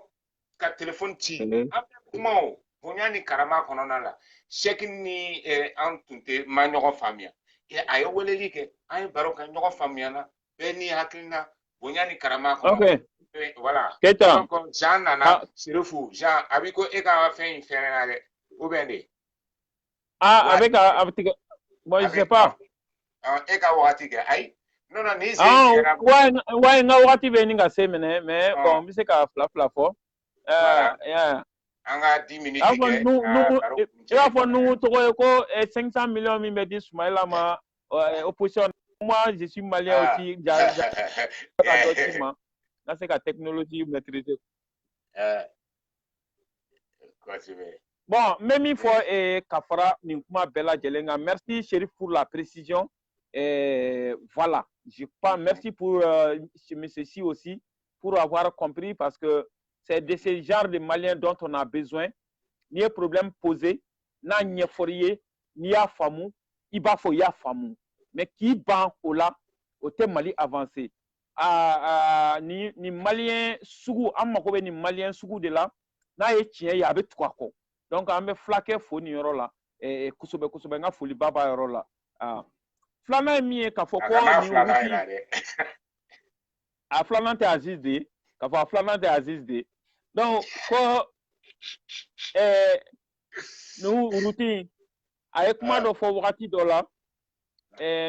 qu'à téléphone ti, Mao, Bonyani Karama Kononala, chacun ni en toute manière famille. Et à vous voulez les que, un baroque en famille, Benny Haklina, Bonyani Karama Kononala. Voilà. Donc, Jean Nana, c'est le fou. Jean, avec quoi est-ce qu'on a fait une ferme ou bien des? Ah, avec moi, je sais pas. Et qu'on va tirer. Aïe. Non, non, ni c'est. Ouais, non, on va tirer une gasse, mais bon, c'est qu'à flafla fort. On a 10 minutes. Il va falloir nous trouver 500 millions de médis, Soumaïla, ma opposition. Moi, je suis malien aussi. C'est la technologie maîtrisée. Bon, même il faut Kafara Ninkuma Bella Jelenga. Merci, Chérif, pour la précision. Voilà. Je pas merci pour ceci aussi, pour avoir compris, parce que c'est de ce genre de Maliens dont on a besoin. Ni un problème posé, n'a ni fourier, ni à famou, il va faut y a famou. Mais qui ban au là, au thème Mali avancé. Ni malien sugu amakobe ni malien sugu de la na ye tien ya be twako donc ambe flaquer foni yoro la kusobe nga foli baba yoro la flana mi ka foko ni wuti a flana te Aziz de ka fa flana te Aziz de donc ko no wuti ay kuma do fo wakati do la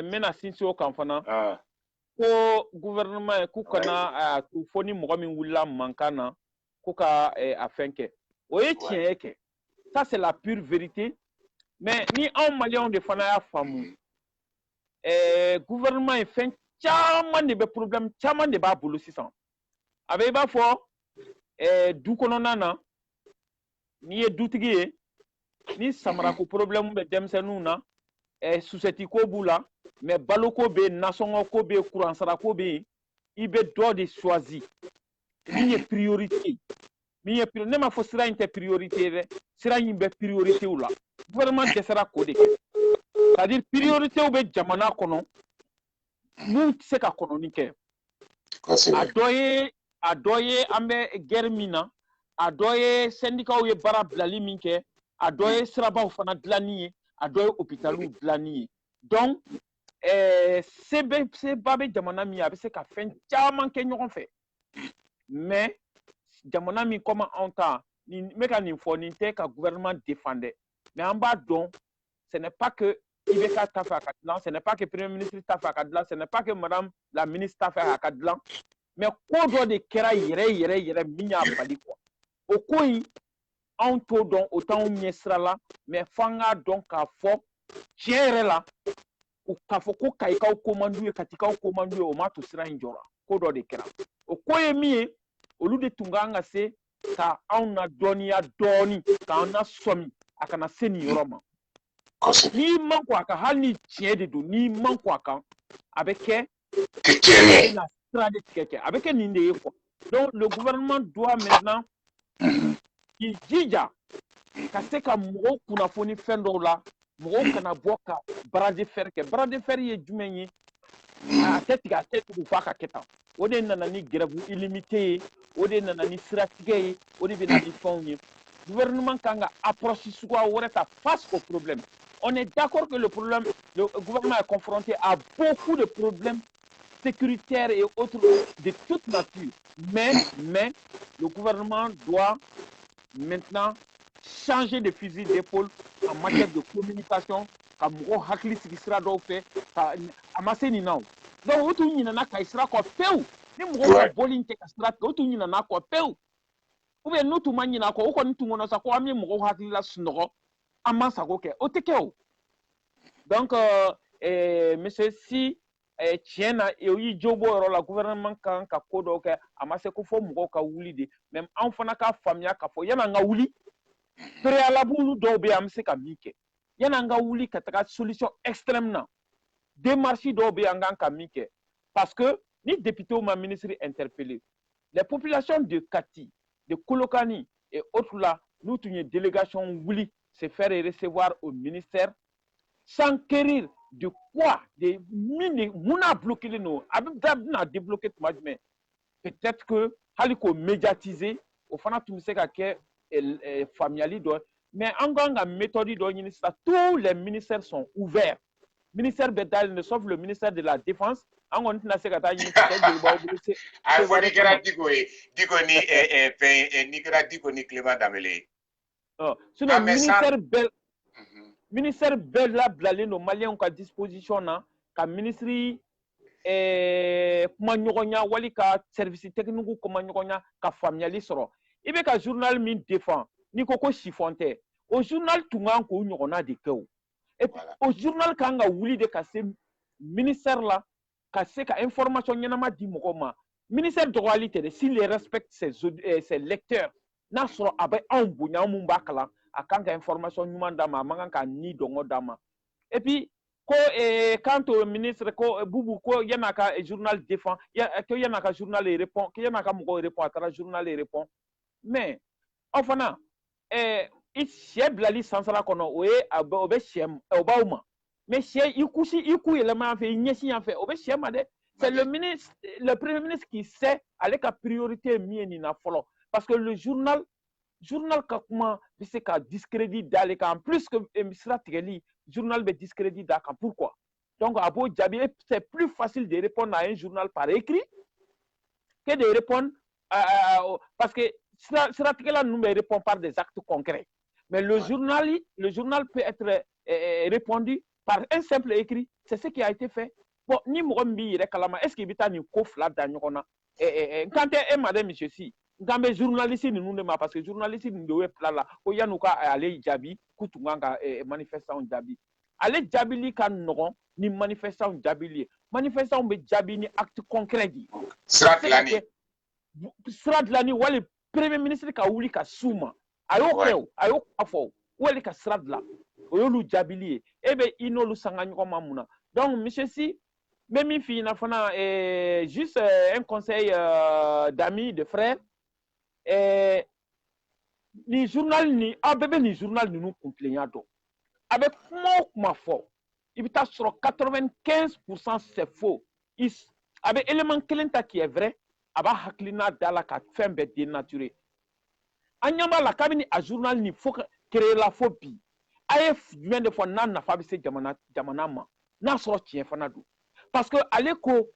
mena sinso kan fana ko gouvernement ku kana ku foni mo min wula mankana ko ka afenke o ye tien ke ça c'est la pure vérité mais ni en malion de fana ya famu gouvernement est fin chaman de problème chaman de ba bulu 600 avec ba fo du kono nana ni e dutigi ni samara ko problème be demsenu na société ko bula mais baloko be nasongo ko be kuransara ko be ibe do de choisi ni priorité ni ne ma fo sira inte priorité sira yimbe priorité ou la gouvernement de sera codé c'est-à-dire priorité ou be jamana kono nous se ka kono ni ke adoye ambe germina adoye syndicat ou ye bara blali minke adoye siraba ou fana dlani adoye hôpitalu dlani donc c'est babé jamana mi a se ka fen chaman ke ñogon fe mais jamana mi comme en temps ni meka ni fo ni te ka gouvernement défendait mais en bas donc ce n'est pas que Ibeka Tafa Kadlan, ce n'est pas que Premier ministre Tafa Kadlan, ce n'est pas que Madame la ministre Tafa Kadlan, mais qu'on doit de Kera yere minya bali quoi. Au koi anw t'o dɔn o t'anw ɲɛsira la mais f'an k'a dɔn k'a fɔ tiɲɛ yɛrɛ la k'a fɔ ko kayikaw ko man d'u ye katikaw ko man d'u ye o m'a to sira in jɔra ko dɔ de kɛra o ko ye min ye olu de tun kan ka se ka anw na dɔnniya dɔɔni k'an na sɔmi a kana se nin yɔrɔ ma n'i man ko a kan hali ni tiɲɛ de don n'i man ko a kan a bɛ kɛ na sira de tigɛ kɛ a bɛ kɛ nin de ye quoi donc le gouvernement doit maintenant k'i jija ka se ka mɔgɔw kunnafoni fɛn dɔw la mɔgɔw kana bɔ ka bras de fer kɛ bras de fer ye jumɛn ye a tɛ tigɛ a tɛ tugu f'a ka kɛ tan o de nana ni grève illimité ye o de nana ni siratigɛ ye o de bɛ na ni fɛnw ye gouvernement kan ka approche suguya wɛrɛ ta face au problème on est d'accord que le gouvernement est confronté à beaucoup de problèmes sécuritaires et autres de toute nature mais le gouvernement doit maintenant changer de fusil d'épaule en matière de communication ka mɔgɔw hakili sigi sira dɔw fɛ ka a ma se nin na o donc o tun ɲinɛna ka sira kɔ pewu ni mɔgɔw ka bɔli in kɛ ka sira tigɛ o tun ɲinɛna kɔ pewu ou bien n'u tun ma ɲinɛ a kɔ o kɔni tun kɔnɔ sa ko an bɛ mɔgɔw hakili la sunɔgɔ an ma sago kɛ o tɛ kɛ o donc monsieur si tiɲɛ na o y'i jo bɔ yɔrɔ la gouvernement kan ka ko dɔw kɛ a ma se ko fɔ mɔgɔw ka wuli de mais anw fana k'a faamuya k'a fɔ yan'an ka wuli préalable dɔw bɛ yen an bɛ se ka min kɛ yan'an ka wuli ka taga solution extrême na démarche dɔw bɛ yen an kan ka min kɛ parce que ni députés ma ministre interpellé les populations de Kati de Kolokani et autres là nous tun ye délégation wuli se faire recevoir au ministère s'enquérir de quoi de mun a bloqué non a bɛ débloquer tuma jumɛn peut-être que hali k'o médiatiser o fana tun bɛ se ka kɛ faamuyali dɔ mais an kan ka méthode dɔ ɲini sisan tous les ministères sont ouverts ministère bɛɛ dayɛlɛlen sauf le ministère de la défense an kɔni tɛna se ka taa ɲini sisan joli b'aw bolo se a fɔ ni kɛra Diko ye Diko ni fɛn ni kɛra Diko ni Clément Danbele ye sinon ministère bɛɛ labilalen don maliyɛnw ka disposition na ka ministre kuma ɲɔgɔnya wali ka service technique kuma ɲɔgɔnya ka faamuyali sɔrɔ i bɛ ka journal min défend n'i ko ko chiffon tɛ o journal tun kan k'o ɲɔgɔnna de kɛ o et puis o journal kan ka wuli de ka se ministère la ka se ka information ɲɛnama di mɔgɔw ma ministère dɔgɔyali tɛ dɛ s'il respecte ses lecteurs n'a sɔrɔ a bɛ anw bonya anw mun b'a kalan a kan ka information ɲuman d'a ma a man kan ka ni dɔngɔ d'a ma et puis ko quant au ministre ko Boubou ko yana ka journal défend ko yana ka journal répond ko yana ka mɔgɔw répond a taara journal répond mais aw fana i sɛ bilali sansara kɔnɔ o ye o bɛ sɛ o b'aw ma mais sɛ i ku yɛlɛma yan fɛ i ɲɛsin yan fɛ o bɛ sɛ ma dɛ c'est le premier ministre qui sait ale ka priorité ye min ye nin na fɔlɔ parce que le journal ka kuma bɛ se ka discrédit d'ale kan en plus que sira tigɛli journal bɛ discrédit d'a kan pourquoi donc a b'o jaabi c'est plus facile de répondre à un journal par écrit que de répondre parce que siratigɛla ninnu bɛ répondre par des actes concrets mais le journal peut être répondu par un simple écrit c'est ce qui a été fait bon ni mɔgɔ min b'i yɛrɛ kalama est-ce que i bɛ taa nin ko fila da ɲɔgɔn na n kan tɛ e ma dɛ monsieur si n kan bɛ journaliste ninnu de ma parce que journaliste ninnu de bɛ plat la ko yan'u ka ale jaabi k'u tun kan ka manifestants jaabi ale jaabili ka nɔgɔn ni manifestants jaabili ye manifestants bɛ jaabi ni acte concret de ye sira dilanni wali premier ministre ka wuli ka s'u ma a y'o kɛ o a y'o kuma fɔ o wali ka sira dilan o y'olu jaabili ye e bɛ i n'olu sanga ɲɔgɔn ma mun na donc monsieur si n bɛ min f'i ɲɛna fana juste un conseil d'amis de frères nin journal nin aw bɛɛ bɛ nin journal ninnu kuntilenya dɔn a bɛ kuma o kuma fɔ i bɛ taa sɔrɔ 95% c'est faux a bɛ élément kelen ta qui est vrai a b'a hakilina da la ka fɛn bɛɛ dénaturer an ɲɛ b'a la kabini a journal nin fo créer la fo bi a ye jumɛn de fɔ n'a nafa bɛ se jamana ma n'a sɔrɔ tiɲɛ fana don parce que ale ko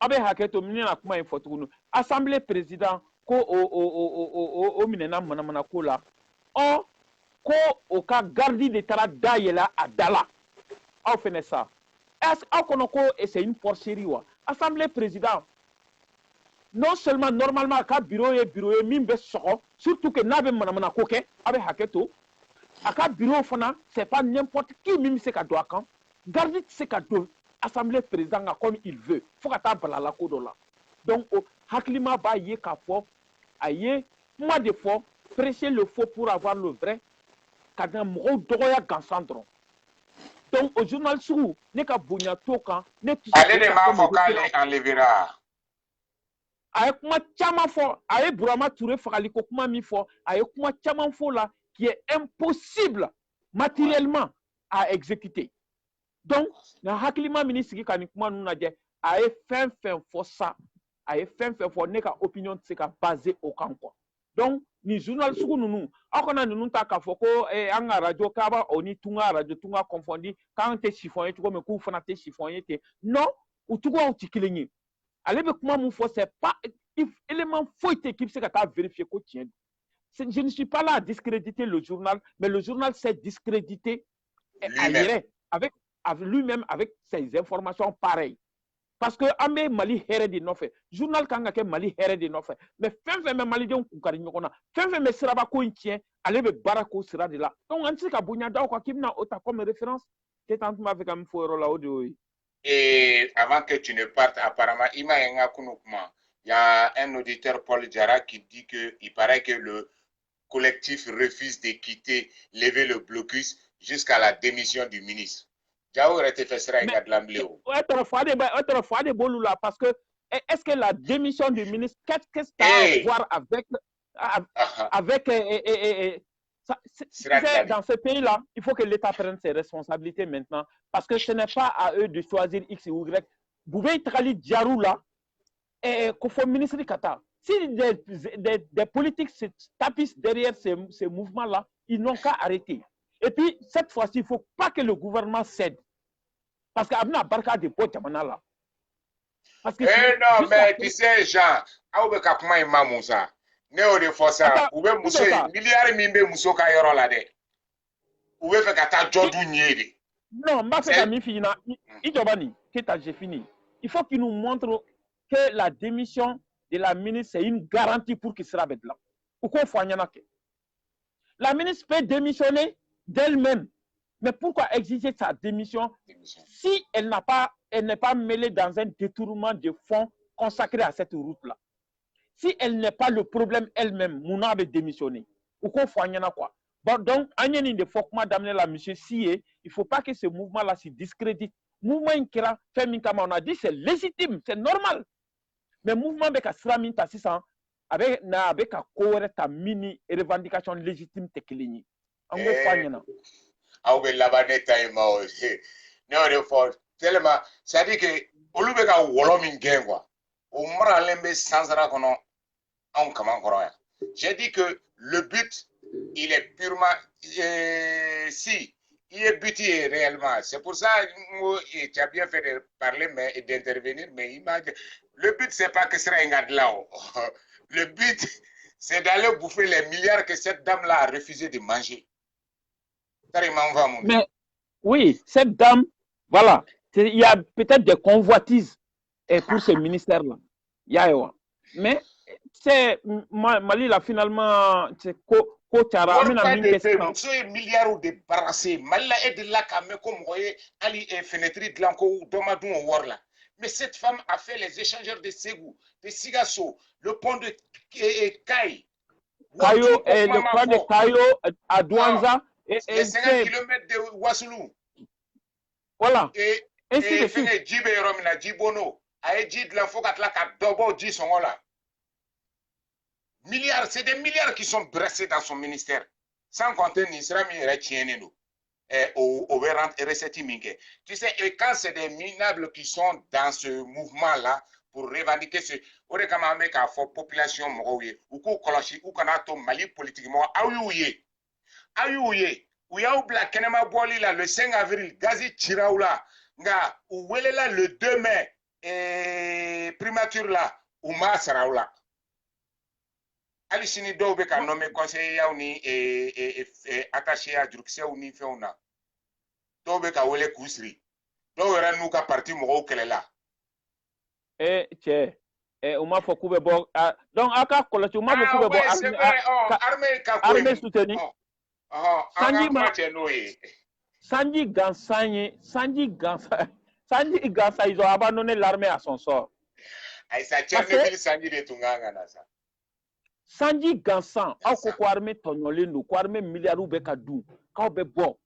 a bɛ hakɛ to min na kuma in fɔ tuguni assemblée président ko o minɛna manamana ko la ko o ka garde de taara da yɛlɛ a da la aw fɛnɛ sa aw kɔnɔ ko c'est une porcherie wa assemblée président non seulement normalement ka bureau ye min be sogo surtout que n'a be manamana ko ke abe haketo aka bureau fana c'est pas n'importe qui min se ka do akan garde se ka do assemblée président comme il veut faut ka ta balala ko do la donc haklima ba ye ka fo aye moi de fois prêcher le faux pour avoir le vrai kada mo dogoya gansandron donc au journal sou ne ka bonya to kan ne allez de ma vocal enlevera a ye kuma caman fɔ a ye Burama Ture fagali ko kuma min fɔ a ye kuma caman fɔ la qui est impossible matériellement à exécuter donc na hakilima min sigi ka nin kuma ninnu lajɛ a ye fɛn fɛn fɔ sa a ye fɛn fɛn fɔ ne ka opinion tɛ se ka baser o kan quoi donc ni journal sugu ninnu aw kana ninnu ta k'a fɔ ko an ka radio k'a b'a o ni tunga radio tunga confondi k'an tɛ chiffon ye cogo min k'u fana tɛ chiffon ye ten non u cogoyaw tɛ kelen ye. Ale be kuma mun fɔ c'est pas élément foyi tɛ k'i bɛ se ka taa vérifier ko tiɲɛ don. Je ne suis pas là à discréditer le journal, mais le journal s'est discrédité avec lui-même avec ses informations pareilles. Parce que an bɛ Mali hɛrɛ de nɔfɛ, journal kan ka kɛ Mali hɛrɛ de nɔfɛ, mais fɛn fɛn bɛ malidenw kun kari ɲɔgɔn na, fɛn fɛn bɛ siraba ko in tiɲɛ, ale bɛ baara k'o sira de la. Donc an tɛ se ka bonya da o kan k'i bɛna o ta comme référence. Ketan tun b'a fɛ ka min fɔ o yɔrɔ la o de y'o ye. Et avant que tu ne partes, apparemment, il y a un auditeur, Paul Diarra, qui dit qu'il paraît que le collectif refuse de quitter, lever le blocus jusqu'à la démission du ministre. Est-ce que est-ce que la démission du ministre, qu'est-ce que ça a à voir avec dans ce pays-là, il faut que l'État prenne ses responsabilités maintenant, parce que ce n'est pas à eux de choisir X ou Y. Vous voyez, Trali Diarou là, et qu'il faut ministre Qatar. Si des politiques se tapissent derrière ces mouvements-là, ils n'ont qu'à arrêter. Et puis, cette fois-ci, il ne faut pas que le gouvernement cède. Parce qu'il y a un barca de potes là. Parce que non, mais tu sais, Jean, Néo de Fossa, ou bien Mousso, milliard mimbe Mousso Kayoro là de. Ou bien Kata Jodu Niede. Non, ma fait ami fina, Idobani, j'ai fini. Il faut qu'il nous montre que la démission de la ministre c'est une garantie pour qu'il sera là. Ou qu'on faut la ministre peut démissionner d'elle-même. Mais pourquoi exiger sa démission si elle n'est pas mêlée dans un détournement de fonds consacré à cette route-là? Si elle n'est pas le problème elle-même, Mouna avait démissionné. Ou qu'on faut quoi. Bon, donc, il faut d'amener la monsieur Sié, il ne faut pas que ce mouvement-là se discrédite. Mouvement qui a fait on a dit c'est légitime, c'est normal. Mais mouvement avec Sramin Tassissan, avec ta mini revendication légitime te kilini. En gros, ah oui, la banetta est mort. Non, tellement, ça dit que Olubeka Woloming quoi. Au moins, l'embé sans raconter. J'ai dit que le but, il est purement, si, il est buté réellement. C'est pour ça que tu as bien fait de parler et d'intervenir, mais le but, c'est pas que ce soit un gars de là-haut. Le but, c'est d'aller bouffer les milliards que cette dame-là a refusé de manger. Mais oui, cette dame, voilà, il y a peut-être des convoitises pour ce ministère-là. Mais c'est Mali là finalement c'est Kotara milliards ou débarrassé Mali est de là quand même comme voyez Ali et fenêtre de l'enco Domadou au war là. Mais cette femme a fait les échangeurs de Ségou, de Sigasso, le pont de Kai. Kayo et le pont de Kayo à Douanza et 50 km de Ouassoulou. Voilà. Et Djibé Romina Djibono. Aïdji de l'info qu'à la dobo dit son là. Milliards, c'est des milliards qui sont dressés dans son ministère. Sans compter Nisra Miretieneno. Au recette mingue. Tu sais, et quand c'est des minables qui sont dans ce mouvement-là pour revendiquer ce. On est quand même avec la population moroye. Ou qu'on coloche, ou qu'on a ton Mali politiquement. Aouye. Ou ya ou bla kenema boili là le 5 avril. Gazi Chiraoula. Nga, ou wele là le 2 mai. Primature là, ou ma Saraoula. Alissini Dobe ka nommé conseiller yaouni attaché à Druxé ou ni feuna. Dobe ka wele kousri. Dobe nous ka parti moko kelela. Tiens, Uma Fokube Bo. Donc, Aka Kolachi, Uma Fokube Bo. C'est vrai, armée soutenue. Sanji Gansa, ils ont abandonné l'armée à son sort. Sanji Gansan, ko armée tonyolendo, ko armée milliardou be kadou, ka be bo.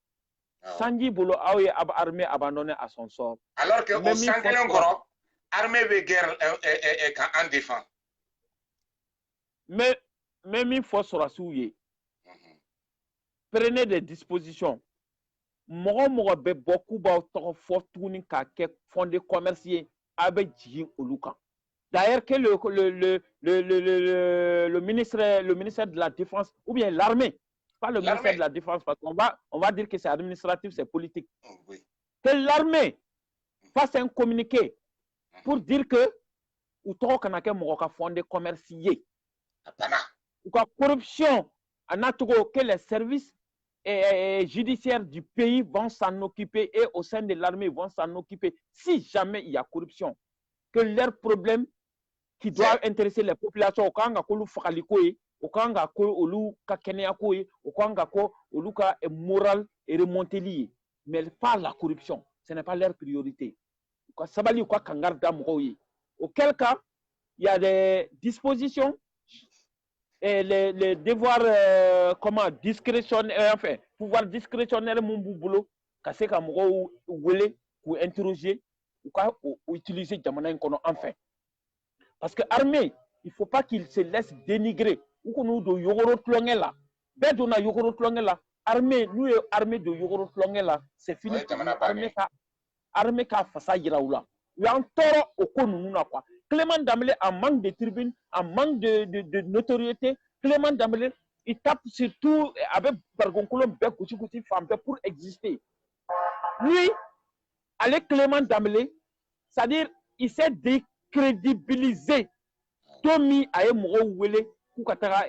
Sanji bolo awe armée abandonnée à son sort. Alors que au Sangelon Goro, armée de guerre en défense. Mais il faut se rassurer. Prenez des dispositions. Moi be beaucoup ba to fortune ka ke fondé commercier avec Djin Olukan. D'ailleurs que le ministère de la Défense ou bien l'armée, pas le ministère de la Défense parce qu'on va dire que c'est administratif, c'est politique. Oui. Que l'armée fasse un communiqué pour dire que ou to kanake mo ka fondé commercier. Ou ka corruption anatugo que les services judiciaires du pays vont s'en occuper et au sein de l'armée vont s'en occuper si jamais il y a corruption. Que leurs problèmes qui doivent intéresser les populations au kanga ko lu fakali ko yi au kanga ko olu ka kenya ko yi au kanga ko olu ka moral et remonter lié mais pas la corruption, ce n'est pas leur priorité. Ko sabali ko kangarda mo yi. Auquel cas il y a des dispositions et les devoirs discrétionnaires, enfin pouvoir discrétionnaire mon boulot kasi ka mo wele ou interroger ou utiliser jamana kono enfin. Parce que l'armée, il ne faut pas qu'il se laisse dénigrer. Ou qu'on nous de Yogoro Tlongela. Bedona Yogoro Tlongela. Armée, nous, armée de Yogoro Tlongela, c'est fini. Armée qui a fait ça, il y a un tort au Konou. Clément Damele, en manque de tribune, en manque de notoriété, Clément Damele, il tape surtout avec Bargonkolo Bekouchi Fambe pour exister. Lui, avec Clément Damele, c'est-à-dire, il s'est décrédibilisé. Tomi aye moro wele kukatara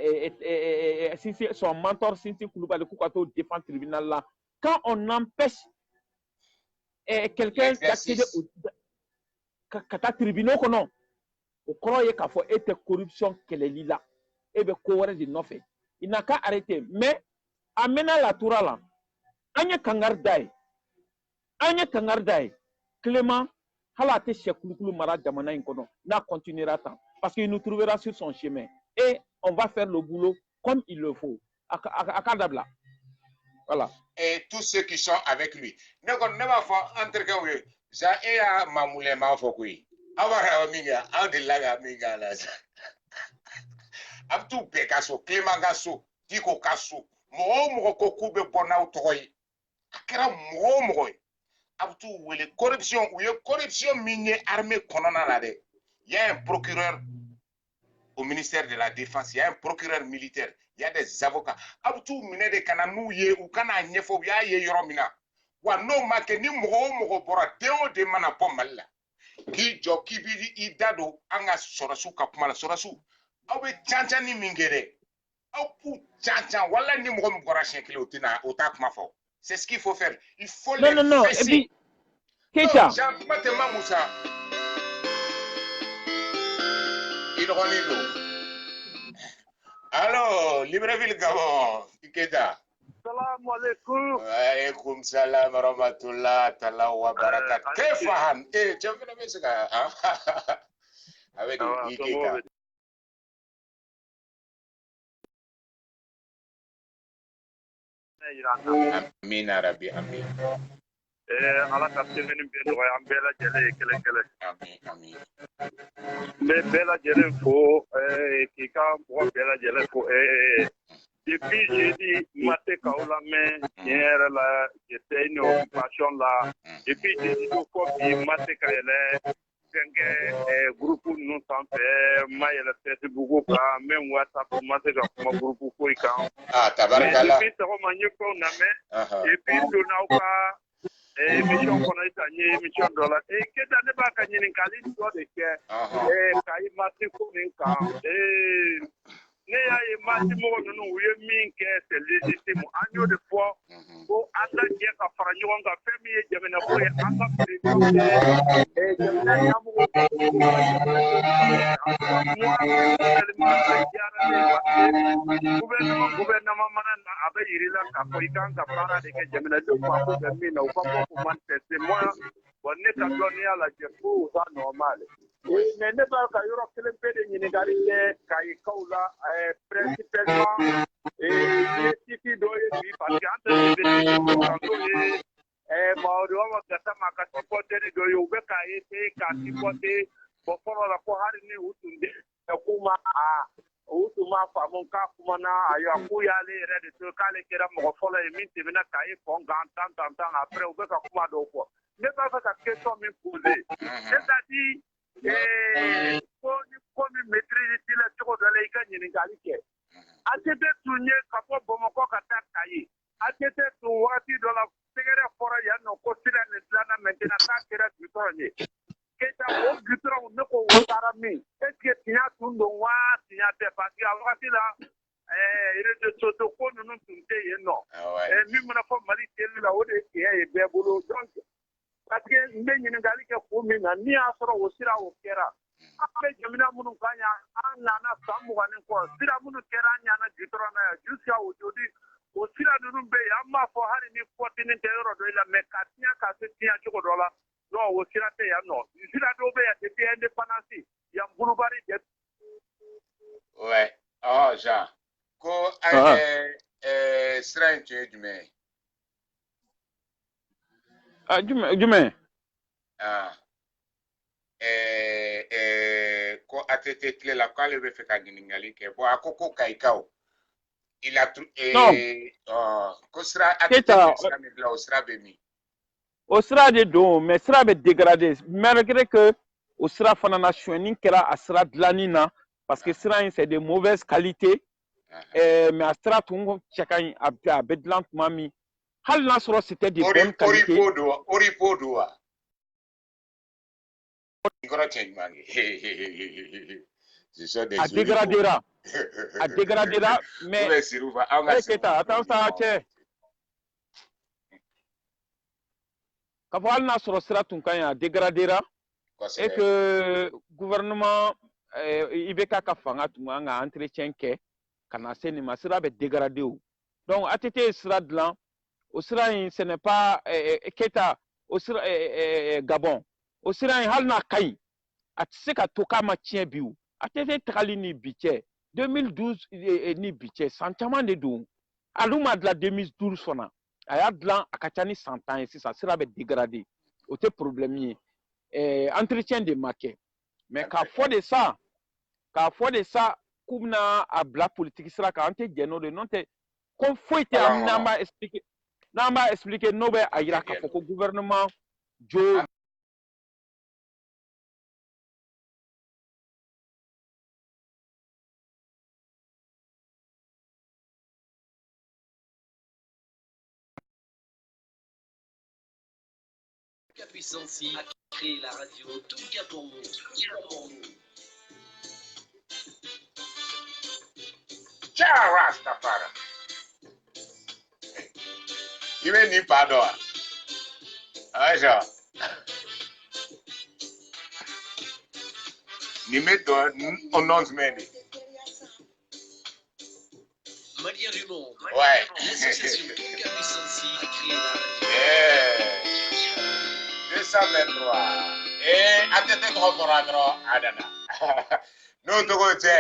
son mentor Sinti Koulibaly kukato défend tribunal là. Quand on empêche quelqu'un d'accéder au kata tribunal kono, on croit qu'il faut être corruption qu'elle est là. Et bien quoi de non fait. Il n'a qu'à arrêter. Mais amena la toura là. Anya Kangardaï. Clément Halate Chekoulou Mara Jamana Inkono n'a continuera tant. Parce qu'il nous trouvera sur son chemin. Et on va faire le boulot comme il le faut. À Kadabla. Voilà. Et tous ceux qui sont avec lui. Ne va pas entrer ça et à Mamoulé Mafokoui. Awara Minga, Adilaga Minga. Abtou Pekasso, Clément Gasso, Tiko Kasso, Moho Kokoube Bonao Troy. Akera Moho. Abtou, où les corruptions, où il y a corruption minière armée Kononalade. Il y a un procureur au ministère de la Défense, il y a un procureur militaire, il y a des avocats. Abtou mine de kananou ye ou kana nyefo ya ye yoromina. Wa no make ni mo bora teo de mana pomalla. Ki jo kibiri idado anga sorasu kapmala sorasu. Awe chancha ni mingere. Au pou chancha wala ni mo bora chenkile otina otak mafo. C'est ce qu'il faut faire. Il faut les fesser. Non. Et puis, Keita. Jean-Baptiste Moussa. Alors, Libreville Gabon, Keita. Salam alaikum. Wa alaikum salam wa rahmatullah ta'ala wa barakat. Kefahan. Tu as vu la musique avec Keita. Amin Arabi, amin. Ala ka semaine be do am bela jele kele. Amin. Me bela jele fo ki ka bo bela jele fo depuis jeudi matin kaola mais hier la j'étais une occupation là depuis jeudi ko bi matin kaele genge groupe nous en fait maïla Facebook ka même WhatsApp matin ka groupe ko ikan tabarakalla depuis ça romanye ko na mais et puis donauka émission qu'on a été émission dollar et que dans les bacs à n'y kali soit de que kai mati ko ninka ne y'a ye maasimɔgɔ ninnu u ye min kɛ c'est légitime an y'o de fɔ ko an ka jɛ ka fara ɲɔgɔn kan fɛn min ye jamana ko ye an ka président kɛ jamana ɲɛmɔgɔ ka gouvernement mana na a bɛ yirila k'a fɔ i kan ka baara de kɛ jamanadenw mako bɛ min na u ka bɔ ko manifester moi bon ne ka dɔnniya lajɛ fo u ka normal mais ne b'a ka yɔrɔ kelen pe de ɲininkali kɛ kayikaw la principalement sisi dɔ ye bi parce que an tɛ n'o ye Maodo Gassama ka supporter dɔ ye u bɛ k'a essayer k'a supporter bon fɔlɔ la ko hali ni u tun k'u ma faamu k'a kumana ayiwa k'u y'ale yɛrɛ de to k'ale kɛra mɔgɔ fɔlɔ ye min tɛmɛna k'a ye fɔ tan après u bɛ ka kuma dɔw fɔ ne b'a fɛ ka question min poser c'est-à-dire ko min maîtrise ti la cogo dɔ la i ka ɲininkali kɛ ATT tun ye ka bɔ Bamakɔ ka taa Kayi ATT tun waati dɔ la sɛgɛrɛ fɔra yan nɔ ko sira nin dilanna maintenant k'a kɛra goudron ye Keita o goudron ne ko o taara min est-ce que tiɲɛ tun don wa tiɲɛ tɛ parce que a wagati la réseaux sociaux ko ninnu tun tɛ yen nɔ min mana fɔ Mali teli la o de ye tiɲɛ ye bɛɛ bolo donc parce que n bɛ ɲininkali kɛ kun min na n'i y'a sɔrɔ o sira o kɛra an bɛ jamana minnu kan yan an nana san 20 kɔ sira minnu kɛra an ɲana goudron na yan jusqu'à aujourd'hui o sira ninnu bɛ yen an b'a fɔ hali ni fɔtini tɛ yɔrɔ dɔ la mais ka tiɲɛ ka se tiɲɛ cogo dɔ la non o sira tɛ yan nɔ sira dɔw bɛ yan depuis indépendance yan boulevard de ouais Jean ko sira in tun ye jumɛn ye jumɛn ko ATT tile la k'ale bɛ fɛ ka ɲininkali kɛ bon a ko Kayikaw il a ko sira ATT sira min bila o sira bɛ min o sira de don mais sira bɛ dégrader malgré que o sira fana na sonyani kɛra a sira dilanni na parce que sira in c'est de mauvaise qualité mais a sira tun cɛ ka ɲi a bɛ dilan tuma min hali n'a sɔrɔ c'était de bonne qualité oripo do wa nkɔrɔ cɛ ɲuman ye a dégradera mais Keita attends ça cɛ k'a fɔ hali n'a sɔrɔ sira tun ka ɲi a dégradera et que gouvernement IBK ka fanga tun kan ka entretien kɛ ka na se nin ma sira bɛ dégrader o donc ATT ye sira dilan o sira in ce n'est pas Keita o sira Gabon o sira in hali n'a ka ɲi a tɛ se ka to k'a ma tiɲɛ bi o ATT tagali ni bi cɛ 2012 ni bi cɛ san caman de don ale ma dilan 2012 fana a y'a dilan a ka ca ni san 10 ye sisan sira bɛ dégrader o tɛ problème ye entretien de ma kɛ mais k'a fɔ de sa k'u bɛna a bila politique sira kan an tɛ jɛn n'o de n'o tɛ ko foyi tɛ an n'an b'a expliquer n'o bɛ a jira k'a fɔ ko gouvernement jo Puissance a créé la radio Tunka pour nous. Ciao Rastafari. Il veut ni pardon. Aja. Ni metto announcement. Malien du monde. Ouais. L'association Tunka Puissance a créé la radio. 223. ATT trop fort adana. No to go che.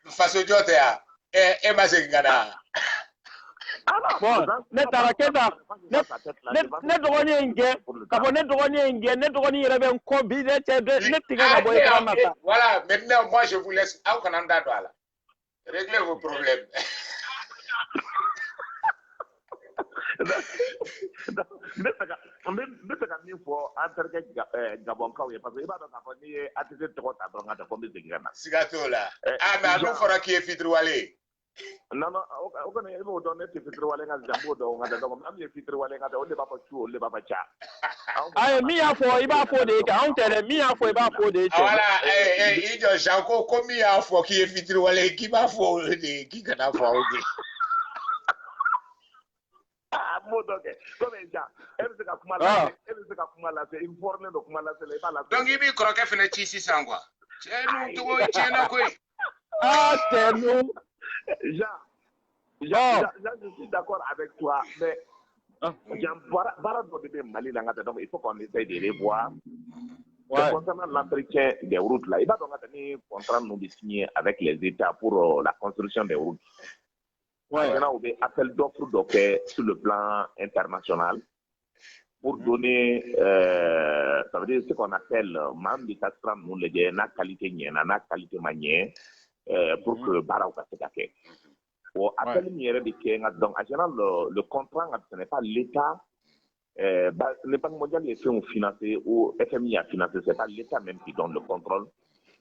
Faso jote ya. Ma se ngana. Bon, ne taara Keita ne dɔgɔnin in gɛn ka fɔ ne dɔgɔnin yɛrɛ bɛ n kɔ bi ne cɛ ne tigɛ ka bɔ écran na sa. Voilà, maintenant moi je vous laisse aw kana n da don a la. Réglez vos problèmes. Ne fɛ ka min fɔ an terikɛ Gabonkaw ye parce que i b'a dɔn k'a fɔ n'i ye ATT tɔgɔ ta dɔrɔn ka taa ko n bɛ segin ka na. Siga t'o la. Mais a dun fɔra k'i ye fitiriwale ye. Non, on connaît le donner que tu vois les gars de Jambo, on a donc même si tu vois les gars de Papa Chou, le Papa Cha. Ah, mi a fo iba fo de ka on tele mi a fo iba fo de. Voilà, ijo Janko komi a fo qui est fitri wale qui va fo de qui kana fo de. Ah, mo donc comme ça. Elle se kuma la, c'est informé donc kuma la c'est pas la. Donc ibi croquer fene chi 600 quoi. Tiens nous to tiens quoi. Ah, c'est nous. Je suis d'accord avec toi, mais donc il faut qu'on essaye de les voir. Ouais. Concernant l'entretien des routes, là, il va donc avoir un contrat nous signé avec les États pour la construction des routes. Ouais. Maintenant, on a appel d'offres sur le plan international pour donner, ça veut dire ce qu'on appelle même des tasses nous les na qualité manière pour que Barra ou Kassekake. Au appel de donc en général le contrat ce n'est pas l'État. Les banques mondiales sont financées ou FMI a financé, c'est pas l'État même qui donne le contrôle.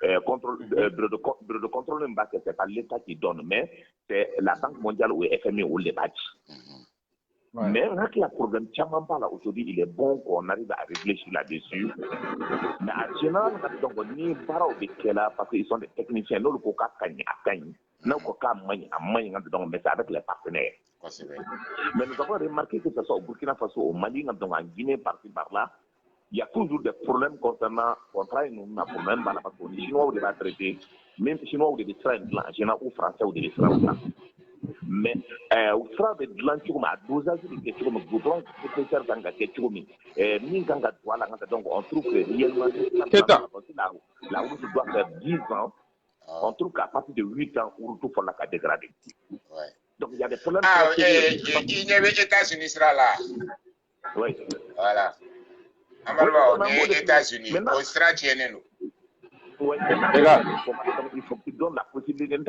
Bureau de contrôle, c'est pas l'État qui donne, mais c'est la Banque mondiale ou FMI ou les badges. Mais avec le problème, aujourd'hui, il est bon qu'on arrive à réfléchir là-dessus. Mais en général, donc, ni para là parce qu'ils sont des techniciens, nous le coca gagne à gagne, nous coca magne à magne, donc mais c'est avec les partenaires. Mais nous avons remarqué que ce soit au Burkina Faso, au Mali, donc en Guinée, par-ci par-là, il y a toujours des problèmes concernant contrat. Nous avons des problèmes parce que les Chinois ont traité, même les Chinois ont des trains ou Français ou des trains. Mais au sera de l'antiquement à dosage de quelque chose goudron peut faire dans quelque chose mi ganga voilà donc on trouve que réellement la route doit faire 10 ans on trouve qu'à partir de 8 ans on retrouve la cas dégradé. Donc il y a des problèmes. Il y avait États-Unis sera là. Oui. Voilà. On est États-Unis. Australie nous. Oui, il faut qu'ils donnent la possibilité de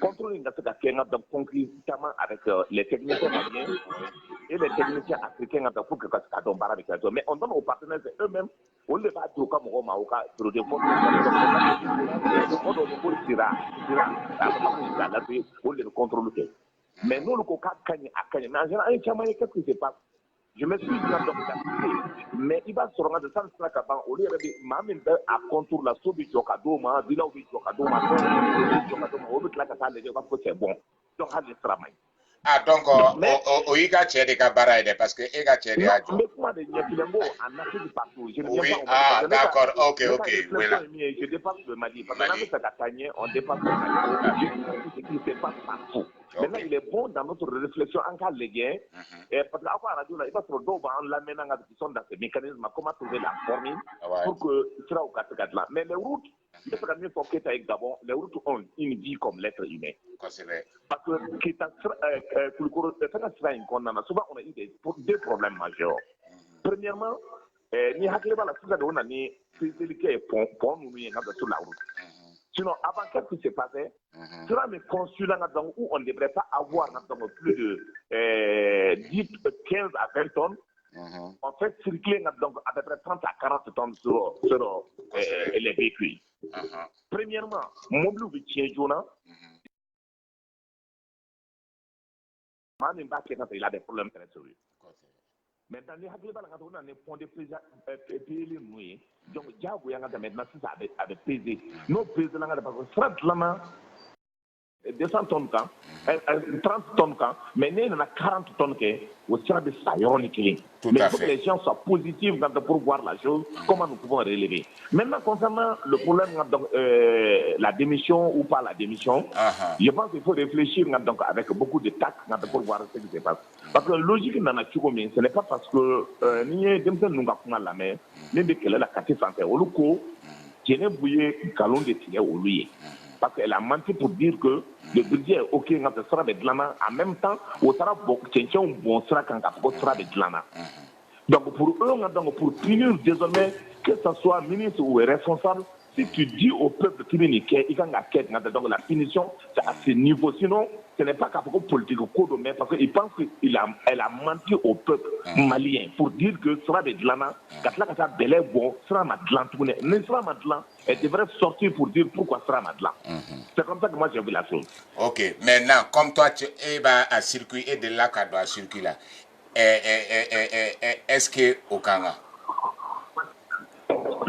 contrôler donc concrètement avec les techniciens maliens et les techniciens africains pour que ça donne barre avec mais on donne aux partenaires eux-mêmes on les va tout comme Roma au cas pour des fonds on les contrôle mais nous le coca gagne à gagner mais en général qu'est-ce qui se passe. Je me suis dit, mais il va se rendre de ça, au lieu de m'amener à contour la soupe du Jokadoma, du là où du Jokadoma, c'est bon. Donc, il travail. Ah, donc, au Iga Tchède Kabaraïde, parce que Iga Tchède a dit. Mais moi, il y a en Afrique partout. Oui, d'accord, ok. Je dépasse le Mali. Parce que là, c'est gagné, on dépasse le Mali. Ce qui se passe partout. Maintenant, il est bon dans notre réflexion en cas de guerre. Parce que la radio, il va se retrouver en l'amenant à dans ces mécanismes, comment trouver la formule pour que ce soit au cas de là. Mais les routes, c'est quand même pour que avec Gabon, les routes ont une vie comme l'être humain. Parce que souvent, on a eu deux problèmes majeurs. Premièrement, ni hakileba la suka de on a ni c'est pont nous y sur la route. Sinon, avant, qu'est-ce qui s'est passé? Cela me consulte où on ne devrait pas avoir plus de 10, 15 à 20 tonnes. On fait circuler donc à peu près 30 à 40 tonnes sur les véhicules. Premièrement, mobile de Tchéjouna, il a des problèmes très sérieux. Maintenant, les Hakliba, on a des fonds de pays, donc, Diabo, maintenant, ça avait pesé. Nos pays, parce que 200 tonnes, 30 tonnes, mais il y a 40 tonnes qui sont des ironiques. Mais il faut que les gens soient positifs pour voir la chose, comment nous pouvons relever. Maintenant, concernant le problème de la démission ou pas la démission, je pense qu'il faut réfléchir donc, avec beaucoup de tact pour voir ce qui se passe. Parce que la logique, ce n'est pas parce que nous avons la main, mais que la carte santé, au loco, je n'ai bouillé calon de tirer au lieu. Parce qu'elle a menti pour dire que le budget est OK quand ce sera de Glana. En même temps, au sera bon sera quand ce sera de Glana. Donc pour eux, pour punir désormais, que ce soit ministre ou responsable, si tu dis au peuple communiqué, il y a donc la punition, c'est à ce niveau. Sinon, ce n'est pas qu'à propos politique mais parce qu'il pense qu'elle a menti au peuple malien pour dire que sera des glana, quand la belé bon, sera madlan, ne sera madlan, elle devrait sortir pour dire pourquoi sera madlan. C'est comme ça que moi j'ai vu la chose. Ok, maintenant, comme toi, tu es à circuit et de là qu'à doit circuler là, est-ce que au Kanga,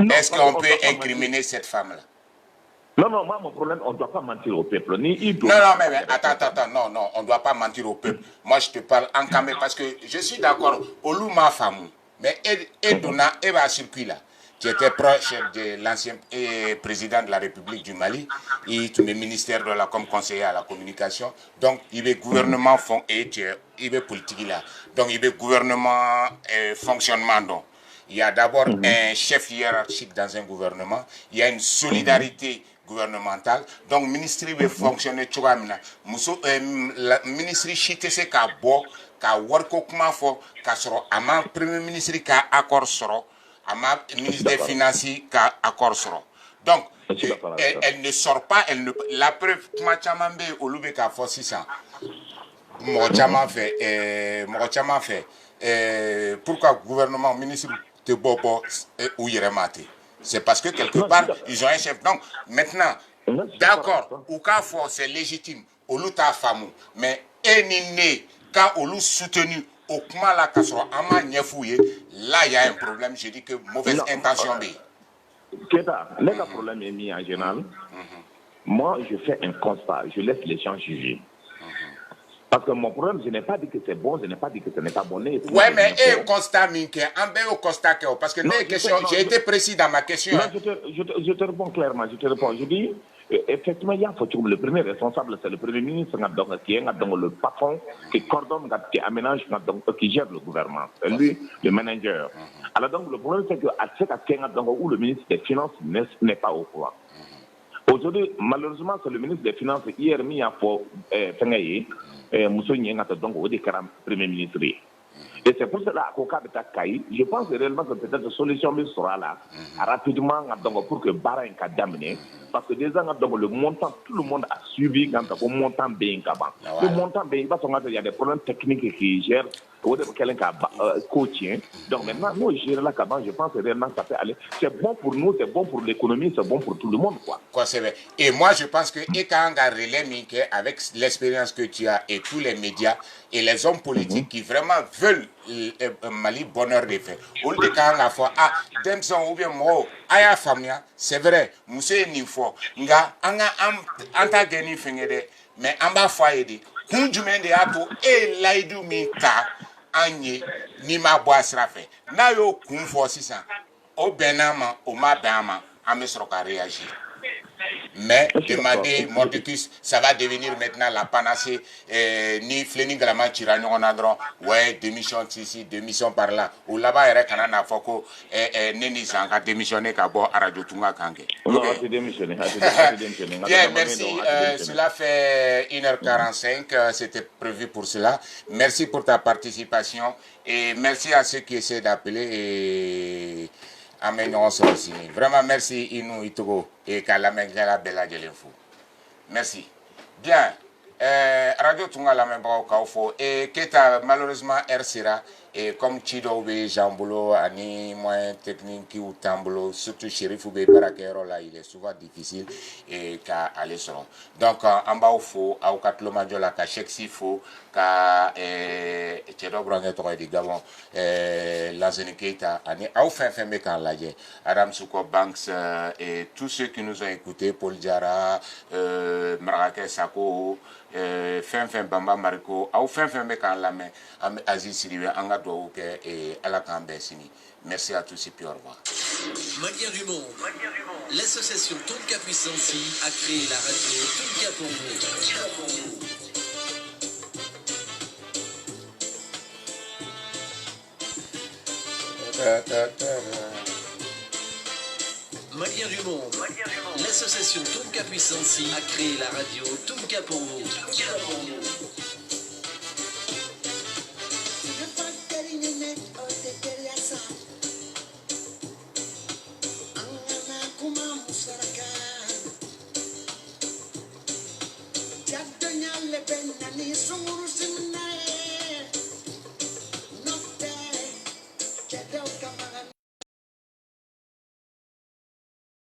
est-ce qu'on peut incriminer cette femme-là? Non, moi, mon problème, on ne doit pas mentir au peuple. Non, mais attends, non, on ne doit pas mentir au peuple. Moi, je te parle en camé parce que je suis d'accord, Olou ma femme, mais Edona, elle va circuler là. Qui était proche de l'ancien président de la République du Mali, il est le ministère de la comme conseiller à la communication. Donc, il veut gouvernement il veut politique là. Donc, il veut gouvernement fonctionnement. Donc, il y a d'abord un chef hiérarchique dans un gouvernement. Il y a une solidarité gouvernementale. Donc, le ministre veut fonctionner. Le ministre chitese ka bo ka warko kuma fo ka soro ama premier ministre ka accord soro. ama ministre des Finances qui a accord sera. Donc, elle ne sort pas, la preuve, Machamambe, Olube ka force ça. Mochama fait, pourquoi le gouvernement, ministre de Bobo ou Yeremate? C'est parce que quelque part, ils ont un chef. Donc, maintenant, d'accord, ou ka force, c'est légitime, Olu ta femme, mais Enine, ka Olu soutenu, au comment la casserole, là il y a un problème, je dis que mauvaise intention. Keda, le problème est mis en général. Moi, je fais un constat, je laisse les gens juger. Parce que mon problème, je n'ai pas dit que c'est bon, je n'ai pas dit que ce n'est pas bon. Ouais, mais et constat, parce que j'ai été précis dans ma question. Non, je te réponds clairement, je dis, effectivement, il y a le premier responsable, c'est le premier ministre, qui est le patron, qui coordonne, qui aménage, qui gère le gouvernement. C'est lui, le manager. Alors donc, le problème, c'est que où le ministre des Finances n'est pas au courant. Aujourd'hui, malheureusement, c'est le ministre des Finances hier mis à faux Moussouni donc au premier ministre. Et c'est pour cela qu'au cas de Takaï, je pense réellement que peut-être la solution sera là, rapidement, pour que Bara soit damné, parce que déjà, le montant, tout le monde a suivi quand le montant bien qu'avant. Le montant bien, il y a des problèmes techniques qui gèrent, quelqu'un coaching. Donc maintenant, nous, gérer là qu'avant, je pense réellement que ça peut aller. C'est bon pour nous, c'est bon pour l'économie, c'est bon pour tout le monde. Quoi, c'est vrai. Et moi, je pense que Ekanga Relais, avec l'expérience que tu as et tous les médias et les hommes politiques qui vraiment veulent Mali bonheur de faire. Au lieu de Demson ou bien Mo, Aya Famia, c'est vrai, Moussé Nifo, Nga, Anta Geni Fingede, mais Amba Foyedi, Kunjumende Ato, et Laïdou Minka, Agne, Nima Boisrafe. Nayo Kunfo Sisa, au Benama, au Mabama, Amesroka réagir. Mais demander Mordicus, ça va devenir maintenant la panacée. Ni Flening Graman Tirano on a droit, ouais, démission ici, démission par là. Ou là-bas, il y a un foko, Neni Zanga démissionné Kabo Aradio Tunga Kange. Non, c'est démissionné. Bien, merci. Cela fait 1h45, c'était prévu pour cela. Merci pour ta participation et merci à ceux qui essaient d'appeler et. Aussi. Vraiment merci Inou Itogo et Kalamengela Bella Djelenfou. Merci. Bien. Radio Tunga la même Kaufo et Keta malheureusement RCRA et comme Chido Be Jambolo ani moyen technique qui ou Tambolo surtout Shérif ou Barakero là il est souvent difficile et qu'à aller sur. Donc en bas au faux au katlo majola ka cheksi faux ka Chido Brange to di Gabon Lazeni Keita ani au fin me kan laje Adam Souko Banks et tous ceux qui nous ont écoutés Paul Diara Marake Sako fin Bamba Mariko au fin me kan la main Aziz Siriwe anga do ke et ala kan besini. Merci à tous et puis au revoir. Maliens du monde. L'association Tonka Puissance a créé la radio Tonka pour vous. Maliens du monde. L'association Tonka Puissance a créé la radio Tonka pour vous. Jack le benna ni sunguru sin